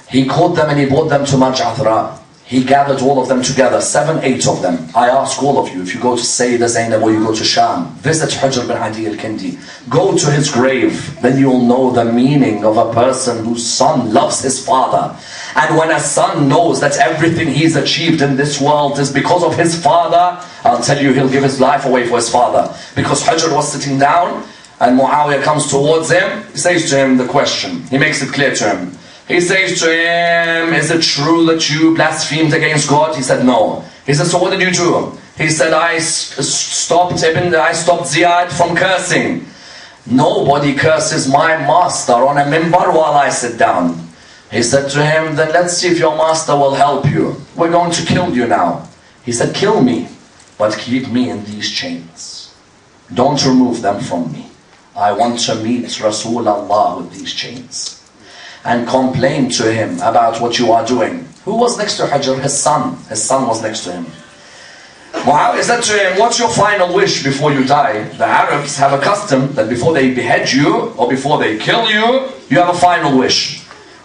[SPEAKER 1] He caught them and he brought them to Marj Athra. He gathered all of them together, 7, 8 of them. I ask all of you, if you go to Sayyidah Zainab or you go to Sham, visit Hujr bin Adi al-Kindi, go to his grave, then you'll know the meaning of a person whose son loves his father. And when a son knows that everything he's achieved in this world is because of his father, I'll tell you, he'll give his life away for his father. Because Hujr was sitting down, and Muawiyah comes towards him, he says to him the question, he makes it clear to him. He says to him, is it true that you blasphemed against God? He said, no. He said, so what did you do? He said, I stopped Ziyad from cursing. Nobody curses my master on a minbar while I sit down. He said to him, then let's see if your master will help you. We're going to kill you now. He said, kill me, but keep me in these chains. Don't remove them from me. I want to meet Rasulullah with these chains. And complain to him about what you are doing. Who was next to Hujr? His son. His son was next to him. Muawiyah said to him, what's your final wish before you die? The Arabs have a custom that before they behead you or before they kill you, you have a final wish.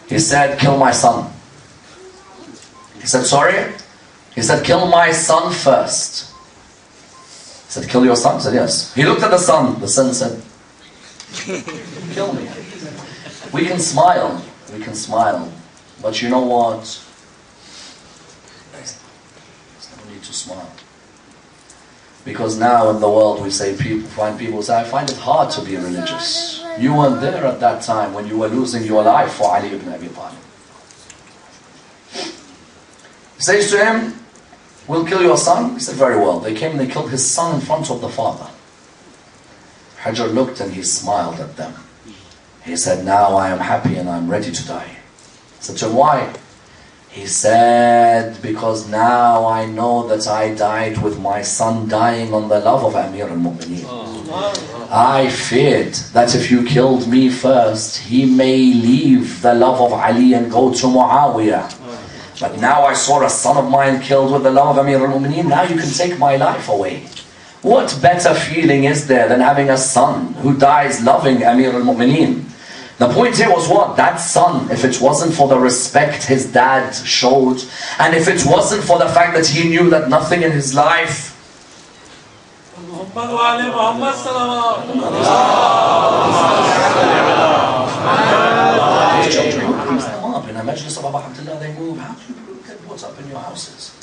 [SPEAKER 1] He said, kill my son. He said, sorry? He said, kill my son first. He said, kill your son? He said, yes. He looked at the son. The son said, kill me. We can smile. We can smile. But you know what? There's no need to smile. Because now in the world we say people say, I find it hard to be religious. You weren't there at that time when you were losing your life for Ali ibn Abi Talib. He says to him, we'll kill your son. He said, very well. They came and they killed his son in front of the father. Hajar looked and he smiled at them. He said, now I am happy and I'm ready to die. I said to him, why? He said, because now I know that I died with my son dying on the love of Amir al-Mu'mineen. I feared that if you killed me first, he may leave the love of Ali and go to Muawiyah. But now I saw a son of mine killed with the love of Amir al-Mu'mineen. Now you can take my life away. What better feeling is there than having a son who dies loving Amir al-Mu'mineen? The point here was what? That son, if it wasn't for the respect his dad showed, and if it wasn't for the fact that he knew that nothing in his life in a majlis of Abu Abdullah, they move. How do you get what's up in your houses?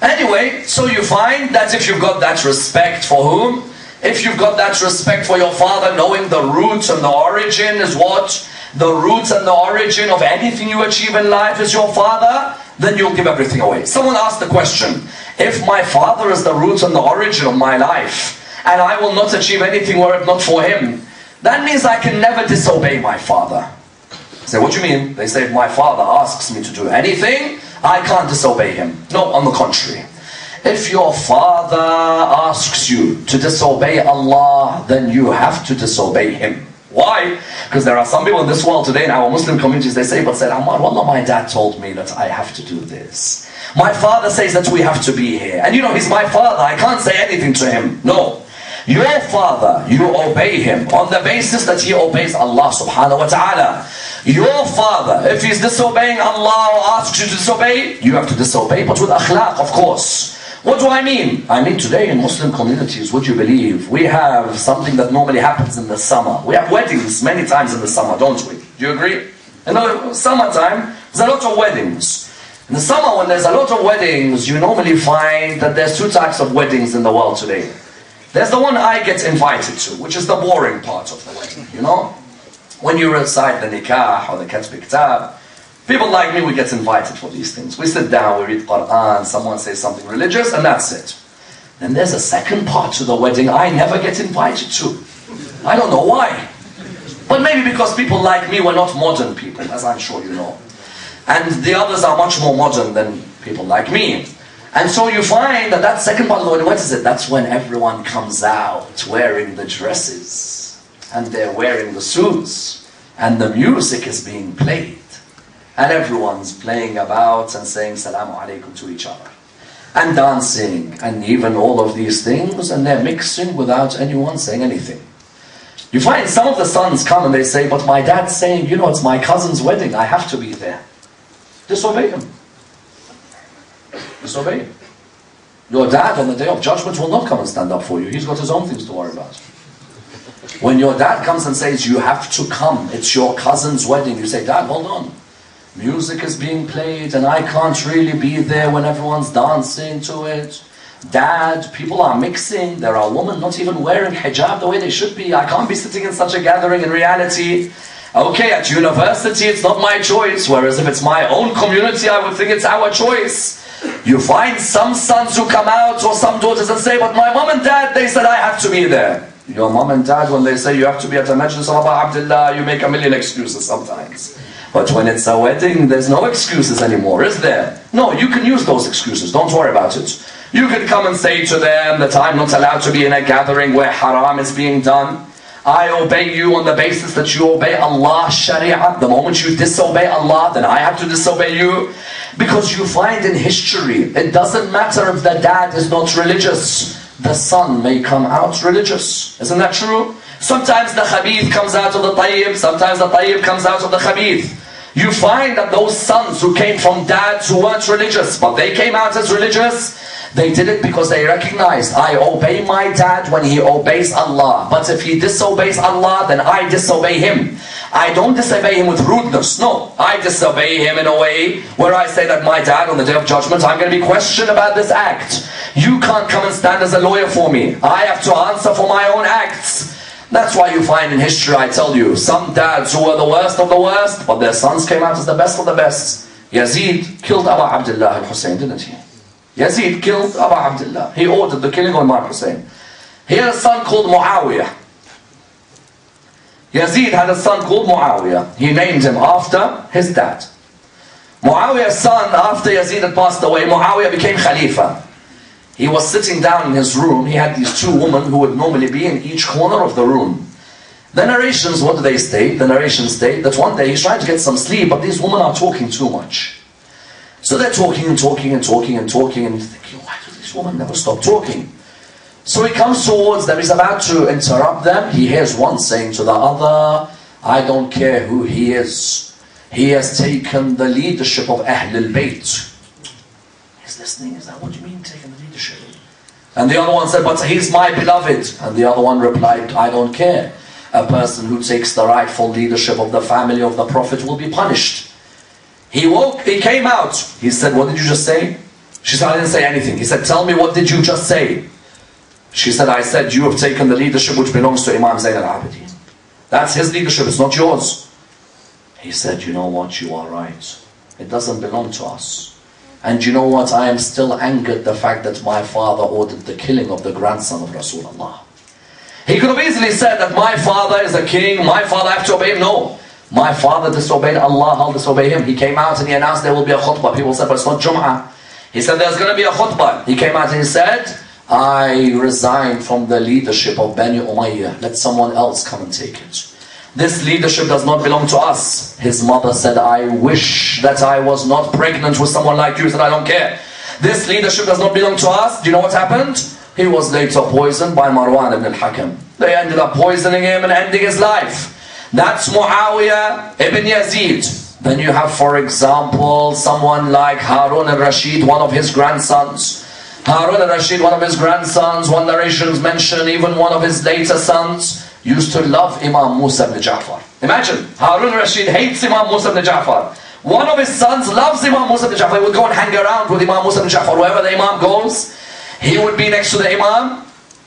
[SPEAKER 1] Anyway, so you find that if you've got that respect for whom? If you've got that respect for your father, knowing the root and the origin is what? The root and the origin of anything you achieve in life is your father, then you'll give everything away. Someone asked the question, if my father is the root and the origin of my life, and I will not achieve anything were it not for him, that means I can never disobey my father. I say, what do you mean? They say, if my father asks me to do anything, I can't disobey him. No, on the contrary. If your father asks you to disobey Allah, then you have to disobey him. Why? Because there are some people in this world today, in our Muslim communities, they say, but said, Ammar, wallah, my dad told me that I have to do this. My father says that we have to be here. And you know, he's my father, I can't say anything to him. No. Your father, you obey him on the basis that he obeys Allah subhanahu wa ta'ala. Your father, if he's disobeying Allah or asks you to disobey, you have to disobey, but with akhlaq, of course. What do I mean? I mean today in Muslim communities, would you believe, we have something that normally happens in the summer. We have weddings many times in the summer, don't we? Do you agree? In the summertime, there's a lot of weddings. In the summer, when there's a lot of weddings, you normally find that there's two types of weddings in the world today. There's the one I get invited to, which is the boring part of the wedding, you know? When you recite the nikah or the katb kitab, people like me, we get invited for these things. We sit down, we read Quran, someone says something religious, and that's it. Then there's a second part to the wedding I never get invited to. I don't know why. But maybe because people like me were not modern people, as I'm sure you know. And the others are much more modern than people like me. And so you find that that second part of the wedding, what is it? That's when everyone comes out wearing the dresses. And they're wearing the suits. And the music is being played. And everyone's playing about and saying Salamu Alaikum to each other. And dancing, and even all of these things, and they're mixing without anyone saying anything. You find some of the sons come and they say, but my dad's saying, you know, it's my cousin's wedding, I have to be there. Disobey him. Disobey him. Your dad on the day of judgment will not come and stand up for you. He's got his own things to worry about. When your dad comes and says, you have to come, it's your cousin's wedding, you say, Dad, hold on. Music is being played and I can't really be there when everyone's dancing to it. Dad, people are mixing. There are women not even wearing hijab the way they should be. I can't be sitting in such a gathering in reality. Okay, at university it's not my choice. Whereas if it's my own community, I would think it's our choice. You find some sons who come out or some daughters and say, but my mom and dad, they said I have to be there. Your mom and dad, when they say you have to be at a majlis of Abu Abdullah, you make a million excuses sometimes. But when it's a wedding, there's no excuses anymore, is there? No, you can use those excuses, don't worry about it. You can come and say to them that I'm not allowed to be in a gathering where haram is being done. I obey you on the basis that you obey Allah's Sharia. The moment you disobey Allah, then I have to disobey you. Because you find in history, it doesn't matter if the dad is not religious, the son may come out religious. Isn't that true? Sometimes the khabith comes out of the tayyib, sometimes the tayyib comes out of the khabith. You find that those sons who came from dads who weren't religious, but they came out as religious, they did it because they recognized, I obey my dad when he obeys Allah. But if he disobeys Allah, then I disobey him. I don't disobey him with rudeness. No, I disobey him in a way where I say that my dad on the day of judgment, I'm going to be questioned about this act. You can't come and stand as a lawyer for me. I have to answer for my own acts. That's why you find in history, I tell you, some dads who were the worst of the worst, but their sons came out as the best of the best. Yazid killed Abu Abdullah al-Hussein, didn't he? Yazid killed Abu Abdullah. He ordered the killing of Imam Hussein. He had a son called Muawiyah. Yazid had a son called Muawiyah. He named him after his dad. Muawiyah's son, after Yazid had passed away, Muawiyah became Khalifa. He was sitting down in his room. He had these two women who would normally be in each corner of the room. The narrations, what do they state? The narrations state that one day he's trying to get some sleep, but these women are talking too much. So they're talking and talking and talking and talking, and he's thinking, why do these women never stop talking? So he comes towards them, he's about to interrupt them. He hears one saying to the other, I don't care who he is. He has taken the leadership of Ahl al-Bayt. He's listening, is that what you mean, taking the leadership? And the other one said, but he's my beloved. And the other one replied, I don't care. A person who takes the rightful leadership of the family of the Prophet will be punished. He woke, he came out. He said, what did you just say? She said, I didn't say anything. He said, tell me, what did you just say? She said, I said, you have taken the leadership which belongs to Imam Zayn al-Abidin. That's his leadership, it's not yours. He said, you know what, you are right. It doesn't belong to us. And you know what, I am still angered the fact that my father ordered the killing of the grandson of Rasulullah. He could have easily said that my father is a king, my father I have to obey him. No, my father disobeyed Allah, I'll disobey him. He came out and he announced there will be a khutbah. People said, but it's not Jum'ah. He said there's going to be a khutbah. He came out and he said, I resign from the leadership of Bani Umayyah. Let someone else come and take it. This leadership does not belong to us. His mother said, I wish that I was not pregnant with someone like you. He said, I don't care. This leadership does not belong to us. Do you know what happened? He was later poisoned by Marwan ibn al-Hakam. They ended up poisoning him and ending his life. That's Muawiyah ibn Yazid. Then you have, for example, someone like Harun al-Rashid, one of his grandsons. Harun al-Rashid, one of his grandsons, one narrations mention even one of his later sons, used to love Imam Musa ibn Ja'far. Imagine, Harun al-Rashid hates Imam Musa ibn Ja'far. One of his sons loves Imam Musa ibn Ja'far. He would go and hang around with Imam Musa ibn Ja'far. Wherever the Imam goes, he would be next to the Imam.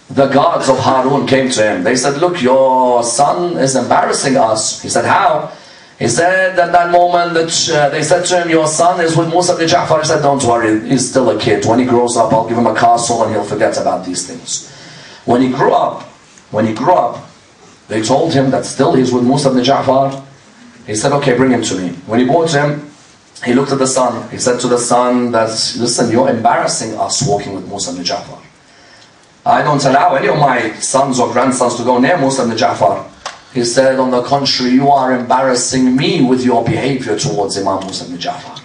[SPEAKER 1] The guards of Harun came to him. They said, look, your son is embarrassing us. He said, how? He said at that moment that they said to him, your son is with Musa ibn Ja'far. He said, don't worry, he's still a kid. When he grows up, I'll give him a castle and he'll forget about these things. When he grew up, they told him that still he's with Musa ibn Ja'far. He said, okay, bring him to me. When he brought him, he looked at the son. He said to the son that, listen, you're embarrassing us walking with Musa ibn Ja'far. I don't allow any of my sons or grandsons to go near Musa ibn Ja'far. He said, on the contrary, you are embarrassing me with your behavior towards Imam Musa ibn Ja'far.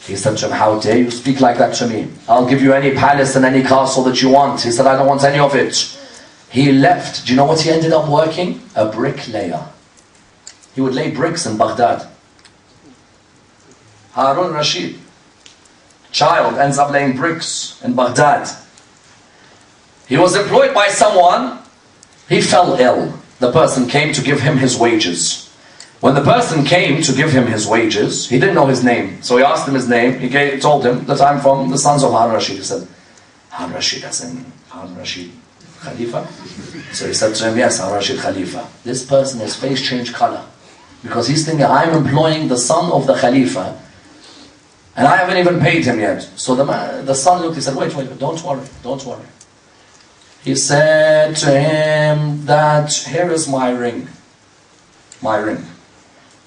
[SPEAKER 1] He said to him, how dare you speak like that to me? I'll give you any palace and any castle that you want. He said, I don't want any of it. He left. Do you know what he ended up working? A bricklayer. He would lay bricks in Baghdad. Harun Rashid, child, ends up laying bricks in Baghdad. He was employed by someone. He fell ill. The person came to give him his wages. When the person came to give him his wages, he didn't know his name. So he asked him his name. He told him that I'm from the sons of Harun Rashid. He said, Harun Rashid, as in Harun Rashid Khalifa? So he said to him, yes, Harun Rashid Khalifa. This person, his face changed color. Because he's thinking, I'm employing the son of the Khalifa. And I haven't even paid him yet. So the son looked, he said, wait, don't worry. He said to him that, here is my ring.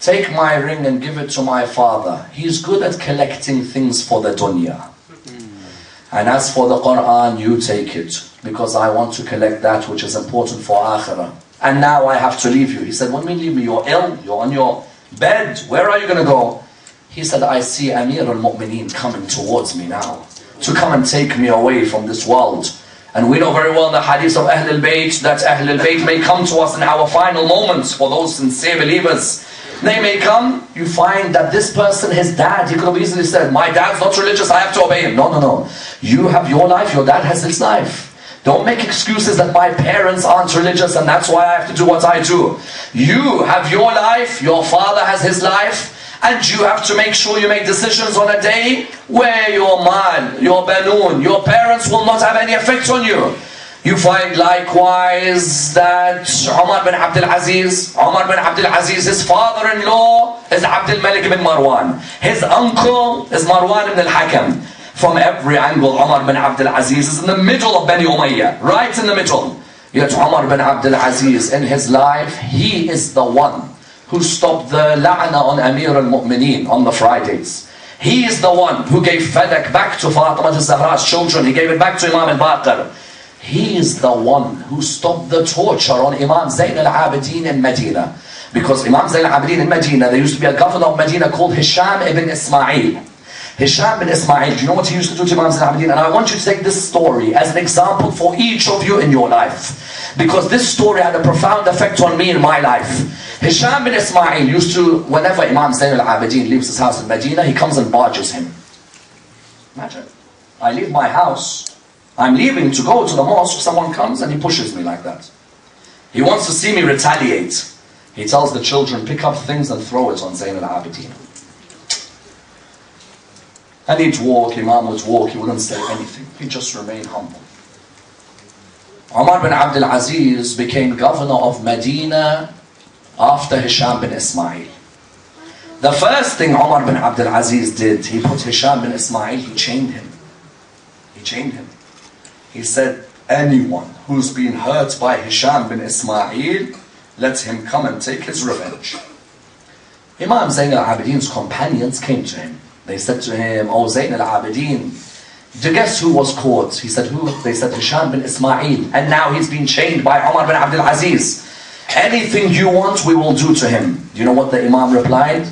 [SPEAKER 1] Take my ring and give it to my father. He's good at collecting things for the dunya. And as for the Quran, you take it. Because I want to collect that which is important for akhirah. And now I have to leave you. He said, what do you mean leave me? You're ill, you're on your bed. Where are you going to go? He said, I see Amir al-Mu'mineen coming towards me now, to come and take me away from this world. And we know very well the hadith of Ahl al-Bayt, that Ahl al-Bayt may come to us in our final moments. For those sincere believers, they may come. You find that this person, his dad, he could have easily said, my dad's not religious, I have to obey him. No, no, no. You have your life, your dad has his life. Don't make excuses that my parents aren't religious and that's why I have to do what I do. You have your life, your father has his life, and you have to make sure you make decisions on a day where your man, your banoon, your parents will not have any effect on you. You find likewise that Umar bin Abdul Aziz, his father-in-law is Abdul Malik bin Marwan. His uncle is Marwan ibn al-Hakam. From every angle, Umar bin Abdul Aziz is in the middle of Bani Umayyah, right in the middle. Yet Umar bin Abdul Aziz, in his life, he is the one who stopped the la'na on Amir al-Mu'mineen on the Fridays. He is the one who gave Fadak back to Fatima al-Zahra's children. He gave it back to Imam al-Baqir. He is the one who stopped the torture on Imam Zayn al-Abidin in Medina. Because Imam Zayn al-Abidin in Medina, there used to be a governor of Medina called Hisham ibn Ismail. Hisham bin Ismail, do you know what he used to do to Imam Zayn al-Abidin? And I want you to take this story as an example for each of you in your life. Because this story had a profound effect on me in my life. Hisham bin Ismail used to, whenever Imam Zayn al-Abidin leaves his house in Medina, he comes and barges him. Imagine, I leave my house, I'm leaving to go to the mosque, someone comes and he pushes me like that. He wants to see me retaliate. He tells the children, pick up things and throw it on Zayn al-Abidin. And he'd walk, Imam would walk, he wouldn't say anything. He'd just remain humble. Umar bin Abdul Aziz became governor of Medina after Hisham bin Ismail. The first thing Umar bin Abdul Aziz did, he put Hisham bin Ismail, he chained him. He chained him. He said, anyone who's been hurt by Hisham bin Ismail, let him come and take his revenge. Imam Zayn al-Abidin's companions came to him. They said to him, oh Zayn al-Abidin, guess who was caught? He said, who? They said, Hisham bin Ismail. And now he's been chained by Umar bin Abdul Aziz. Anything you want, we will do to him. Do you know what the Imam replied?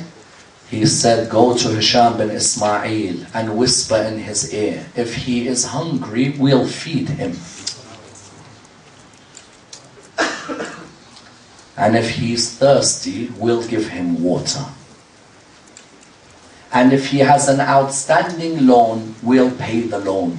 [SPEAKER 1] He said, go to Hisham bin Ismail and whisper in his ear, if he is hungry, we'll feed him. And if he's thirsty, we'll give him water. And if he has an outstanding loan, we'll pay the loan.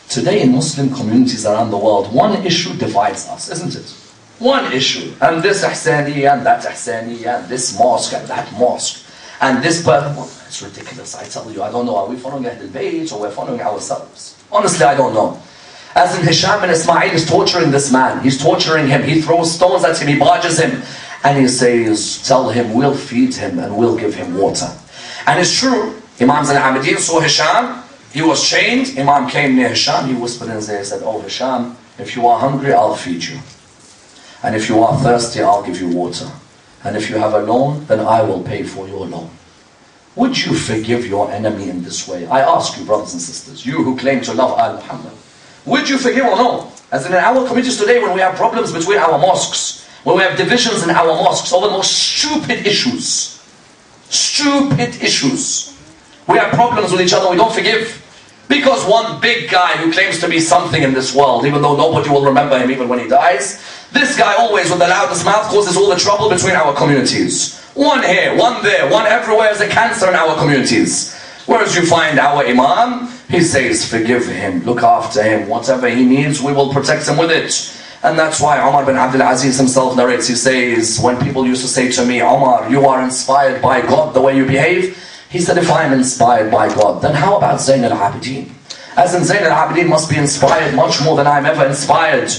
[SPEAKER 1] Today in Muslim communities around the world, one issue divides us, isn't it? One issue. And this Ihsaniya and that Ihsaniya, and this mosque and that mosque. And this person, well, it's ridiculous, I tell you. I don't know, are we following Ahl al-Bayt or we're following ourselves? Honestly, I don't know. As in Hisham bin Ismail is torturing this man. He's torturing him. He throws stones at him. He barges him. And he says, tell him we'll feed him and we'll give him water. And it's true. Imam Zayn al-Abidin saw Hisham. He was chained. Imam came near Hisham. He whispered in his ear, said, oh Hisham, if you are hungry, I'll feed you. And if you are thirsty, I'll give you water. And if you have a loan, then I will pay for your loan. Would you forgive your enemy in this way? I ask you, brothers and sisters, you who claim to love Al-Muhammad, would you forgive or no? As in our communities today, when we have problems between our mosques, when we have divisions in our mosques over the most stupid issues. Stupid issues. We have problems with each other, we don't forgive. Because one big guy who claims to be something in this world, even though nobody will remember him even when he dies, this guy always with the loudest mouth causes all the trouble between our communities. One here, one there, one everywhere is a cancer in our communities. Whereas you find our Imam, he says, forgive him, look after him, whatever he needs, we will protect him with it. And that's why Umar bin Abdul Aziz himself narrates, he says, when people used to say to me, Umar, you are inspired by God the way you behave, he said, if I am inspired by God, then how about Zayn al-Abidin? As in Zayn al-Abidin must be inspired much more than I'm ever inspired.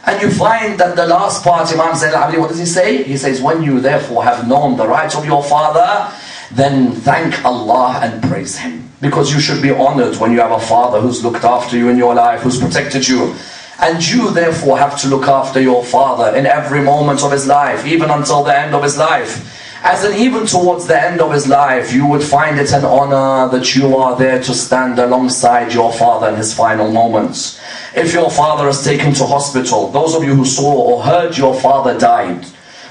[SPEAKER 1] And you find that the last part, Imam Zayn al-Abidin, what does he say? He says, when you therefore have known the rights of your father, then thank Allah and praise Him. Because you should be honored when you have a father who's looked after you in your life, who's protected you. And you therefore have to look after your father in every moment of his life, even until the end of his life. As in even towards the end of his life, you would find it an honor that you are there to stand alongside your father in his final moments. If your father is taken to hospital, those of you who saw or heard your father died,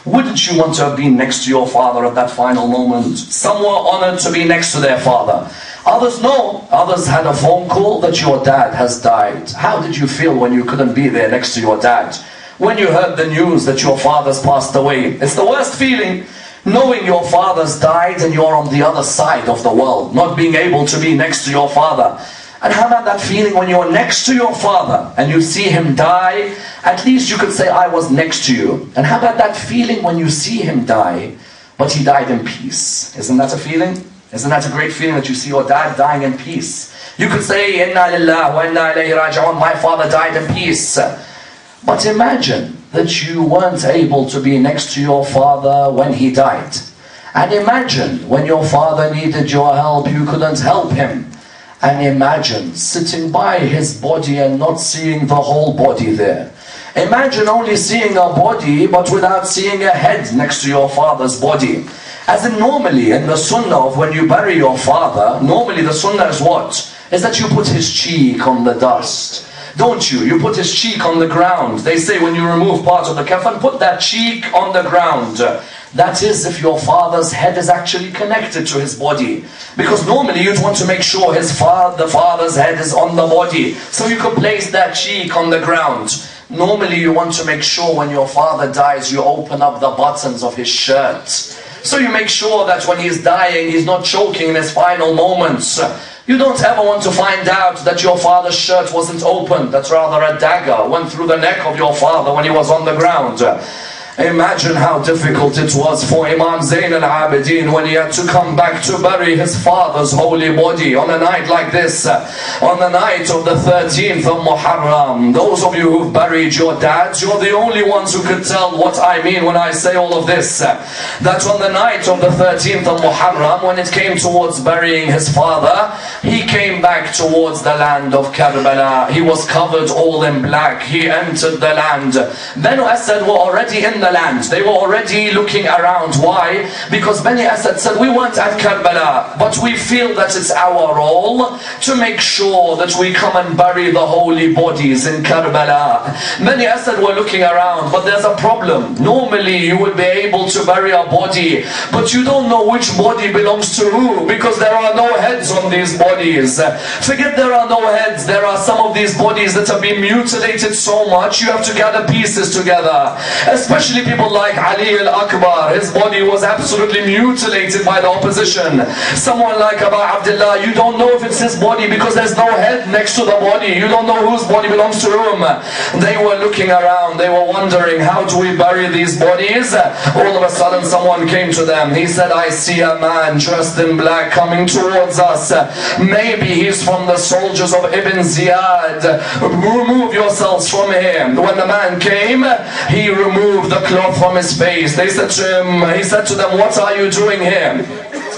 [SPEAKER 1] Wouldn't you want to have been next to your father at that final moment? Some were honored to be next to their father. Others no. Others had a phone call that your dad has died. How did you feel when you couldn't be there next to your dad? When you heard the news that your father's passed away? It's the worst feeling, knowing your father's died and you're on the other side of the world, not being able to be next to your father. And how about that feeling when you're next to your father and you see him die? At least you could say, I was next to you. And how about that feeling when you see him die, but he died in peace? Isn't that a feeling? Isn't that a great feeling that you see your dad dying in peace? You could say, Inna lillahi wa inna ilayhi raji'un, my father died in peace. But imagine that you weren't able to be next to your father when he died. And imagine when your father needed your help, you couldn't help him. And imagine sitting by his body and not seeing the whole body there. Imagine only seeing a body but without seeing a head next to your father's body. As in normally in the sunnah of when you bury your father, normally the sunnah is what? Is that you put his cheek on the dust. Don't you? You put his cheek on the ground. They say when you remove part of the kafan, put that cheek on the ground. That is if your father's head is actually connected to his body. Because normally you'd want to make sure the father's head is on the body. So you could place that cheek on the ground. Normally you want to make sure when your father dies, you open up the buttons of his shirt. So you make sure that when he's dying, he's not choking in his final moments. You don't ever want to find out that your father's shirt wasn't opened, that rather a dagger went through the neck of your father when he was on the ground. Imagine how difficult it was for Imam Zayn al-Abidin when he had to come back to bury his father's holy body on a night like this, on the night of the 13th of Muharram. Those of you who've buried your dads, you're the only ones who could tell what I mean when I say all of this. That on the night of the 13th of Muharram, when it came towards burying his father, he came back towards the land of Karbala. He was covered all in black. He entered the land. Banu Asad were already in the land. They were already looking around. Why? Because Bani Asad said, we weren't at Karbala, but we feel that it's our role to make sure that we come and bury the holy bodies in Karbala. Bani Asad were looking around, but there's a problem. Normally you would be able to bury a body, but you don't know which body belongs to who, because there are no heads on these bodies. Forget there are no heads. There are some of these bodies that have been mutilated so much, you have to gather pieces together. Especially people like Ali al-Akbar, his body was absolutely mutilated by the opposition. Someone like Abu Abdullah, you don't know if it's his body because there's no head next to the body. You don't know whose body belongs to whom. They were looking around, they were wondering, how do we bury these bodies? All of a sudden someone came to them. He said, I see a man dressed in black coming towards us. Maybe he's from the soldiers of Ibn Ziyad. Remove yourselves from him. When the man came, he removed the cloth from his face. They said to him, he said to them, what are you doing here?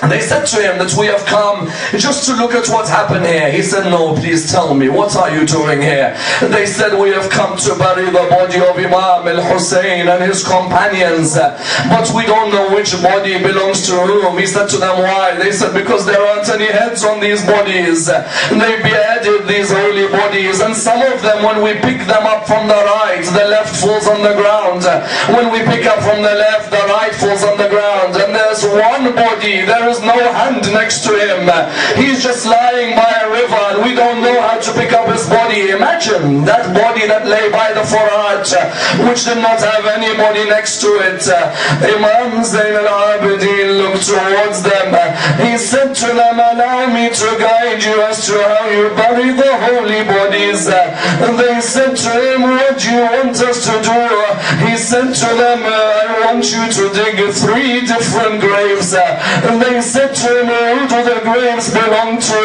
[SPEAKER 1] They said to him that we have come just to look at what happened here. He said, no, please tell me, what are you doing here? They said, we have come to bury the body of Imam al-Hussein and his companions, but we don't know which body belongs to whom. He said to them, why? They said, because there aren't any heads on these bodies. They beheaded these holy bodies, and some of them, when we pick them up from the right, the left falls on the ground. When we pick up from the left, the right falls on the ground. And there's one body, there is no hand next to him. He's just lying by a river and we don't know how to pick up his body. Imagine that body that lay by the Furat, which did not have anybody next to it. Imam Zayn al-Abidin looked towards them. He said to them, allow me to guide you as to how you bury the holy bodies. And they said to him, what do you want us to do? He said to them, I want you to dig 3 different graves. And they said to him, who do the graves belong to?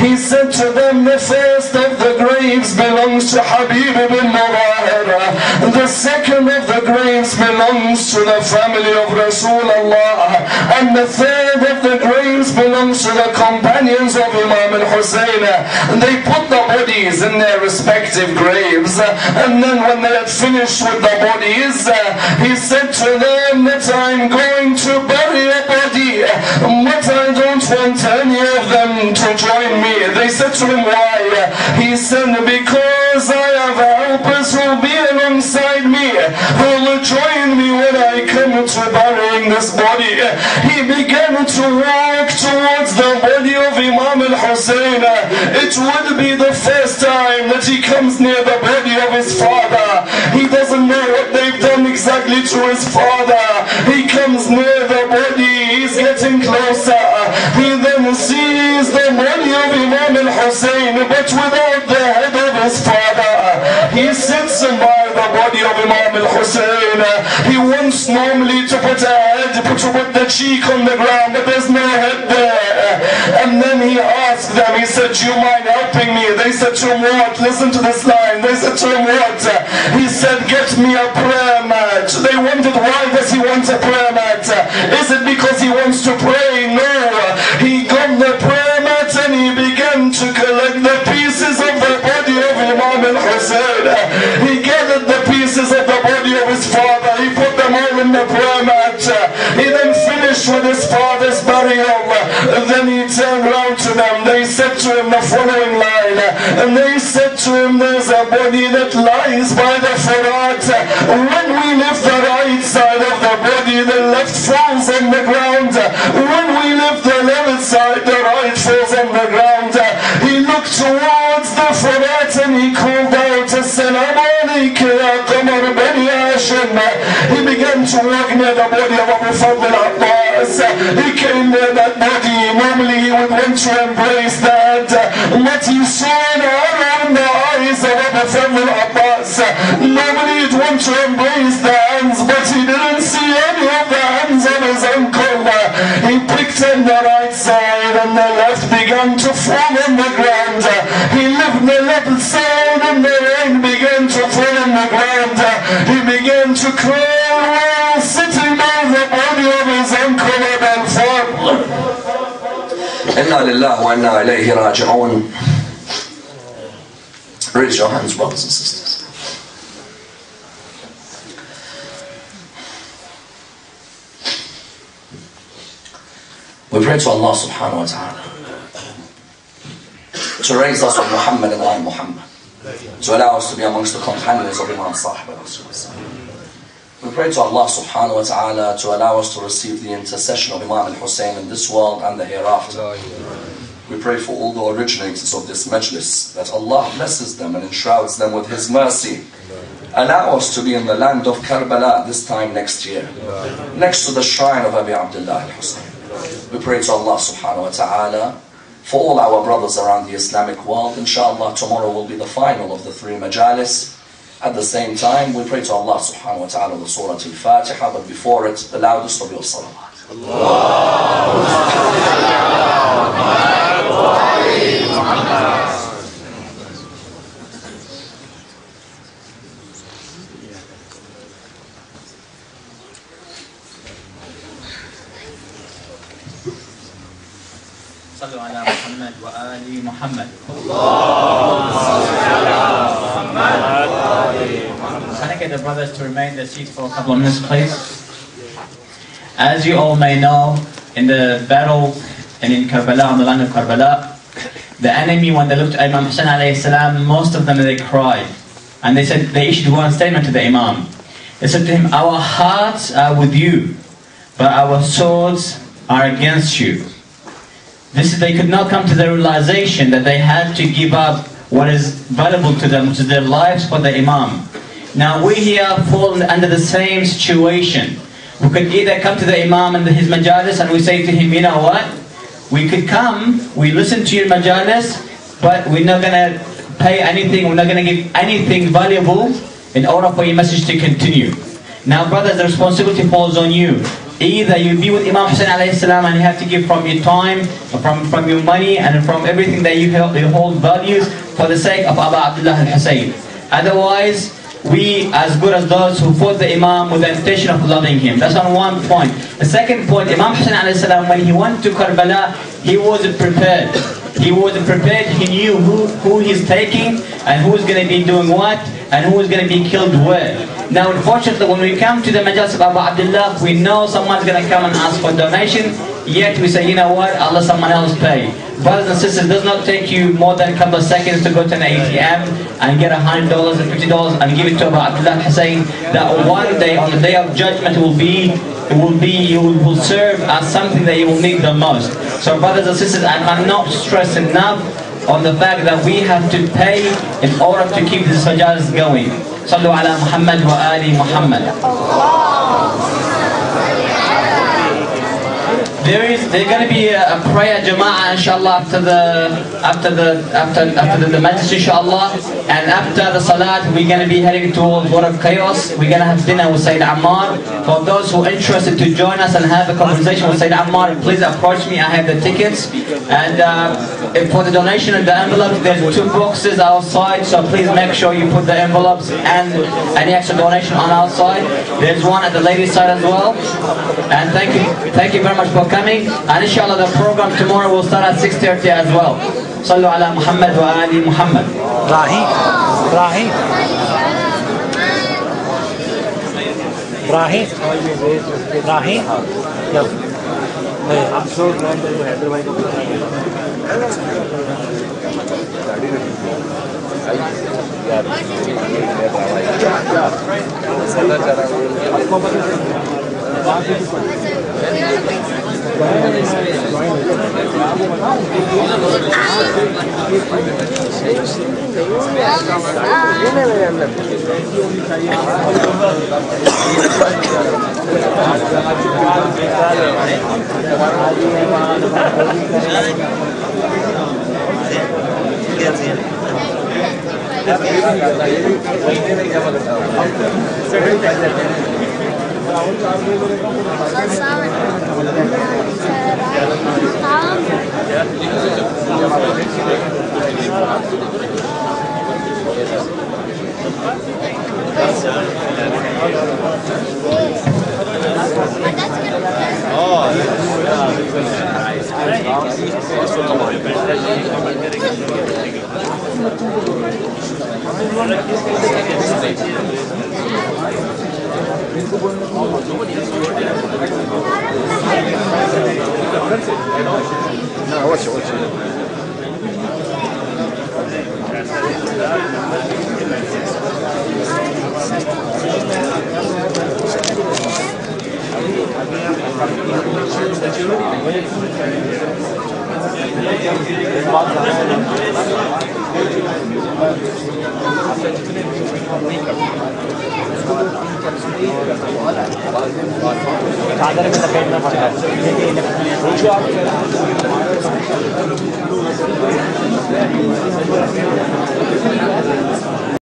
[SPEAKER 1] He said to them, the first of the graves belongs to Habib ibn Mudahir. The second of the graves belongs to the family of Rasulullah. And the third of the graves belongs to the companions of Imam al-Hussein. They put the bodies in their respective graves. And then when they had finished with the bodies, he said to them that I'm going to bury a body, but I don't want any of them to join me. They said to him, why? He said, because I have helpers who will be alongside me, who will join me when I come
[SPEAKER 2] his body. He began to walk towards the body of Imam al-Hussein. It would be the first time that he comes near the body of his father. He doesn't know what they've done exactly to his father. He comes near the body, he's getting closer. He then sees the body of Imam al-Hussein, but without the head of his father. He sits by the body of Imam al-Hussein. He wants normally to put a head, to put the cheek on the ground, but there's no head there. And then he asked them, he said, do you mind helping me? They said to him, what? Listen to this line. They said to him, what? He said, get me a prayer mat. They wondered, why does he want a prayer mat? Is it because he wants to pray? No. He got the prayer mat and he began to collect the pieces of the body of Imam al-Hussein. He gathered the pieces of the body of his father. He put them all in the prayer mat. He then finished with his father's burial. Then he turned round to them. They said to him the following line. And they said to him, there's a body that lies by the Furat. When we lift the right side of the body, the left falls on the ground. When we lift the left side, the right falls on the ground. He looked towards the Furat and he called out, Assalamu alayka ya Qamar bani Hashim. He began to walk near the body of Abu Fadl al-Abbas. He came near that body. Normally he would want to embrace that. What he saw in the eyes of Abu Fadl al-Abbas. Normally he'd want to embrace the hands, but he didn't see any of the hands of his uncle. He picked on the right side and the left began to fall on the ground. He lifted the left side and the right began to fall on the ground. He began to cry while sitting by the body of his uncle Abu Fadl.
[SPEAKER 1] Inna lillahi wa inna ilayhi raji'un. Raise your hands, brothers and sisters. We pray to Allah subhanahu wa ta'ala to raise us with Muhammad and like Muhammad, to allow us to be amongst the companions of Imam Sahib al-Rasul. We pray to Allah subhanahu wa ta'ala to allow us to receive the intercession of Imam al-Hussein in this world and the hereafter. We pray for all the originators of this majlis, that Allah blesses them and enshrouds them with His mercy. Allow us to be in the land of Karbala this time next year, next to the shrine of Abi Abdullah al-Hussein. We pray to Allah subhanahu wa ta'ala for all our brothers around the Islamic world. Inshallah, tomorrow will be the final of the 3 majalis. At the same time, we pray to Allah subhanahu wa ta'ala with Surah Al-Fatiha, but before it, the loudest of your salawat.
[SPEAKER 3] صلوا على محمد وآل محمد. Can I get the brothers to remain in their seats for a couple of minutes, please? As you all may know, in the battle and in Karbala, on the land of Karbala, the enemy, when they looked at Imam Hussein alayhi salam, most of them, they cried. And they said, they issued one statement to the Imam. They said to him, our hearts are with you, but our swords are against you. They could not come to the realization that they had to give up what is valuable to them, which is their lives for the Imam. Now we here fall under the same situation. We could either come to the Imam and his majalis and we say to him, you know what? We could come, we listen to your majalis, but we're not going to pay anything, we're not going to give anything valuable in order for your message to continue. Now brothers, the responsibility falls on you. Either you be with Imam Hussein alayhi salam and you have to give from your time, from your money and from everything that you hold values for the sake of Abu Abdullah al-Hussein. Otherwise, we as good as those who fought the Imam with the intention of loving him. That's on one point. The second point, Imam Hussein alayhi salam, when he went to Karbala, he wasn't prepared. He wasn't prepared. He knew who he's taking and who's going to be doing what and who is going to be killed where. Now unfortunately, when we come to the majalis of Abu Abdullah, we know someone's going to come and ask for donation, yet we say, you know what, I'll let someone else pay. Brothers and sisters, it does not take you more than a couple of seconds to go to an ATM and get $100 and $50 and give it to Abu Abdullah Hussein, that one day, on the day of judgment, will be will serve as something that you will need the most. So brothers and sisters, I cannot stress enough on the fact that we have to pay in order to keep the sajadas going. Sallu ala Muhammad wa ali Muhammad. There's going to be a prayer jama'ah inshallah after the majlis inshallah, and after the salat we're going to be heading towards War of Chaos. We're going to have dinner with Sayyid Ammar. For those who are interested to join us and have a conversation with Sayyid Ammar, please approach me. I have the tickets, and for the donation in the envelope, there's 2 boxes outside, so please make sure you put the envelopes and any extra donation on outside. There's one at the ladies side as well. And thank you very much for coming, and inshallah the program tomorrow will start at 6:30 as well. Sallu ala Muhammad wa ali Muhammad.
[SPEAKER 4] Rahim. I'm so glad that you had the right चादर में लपेटना पड़ता है।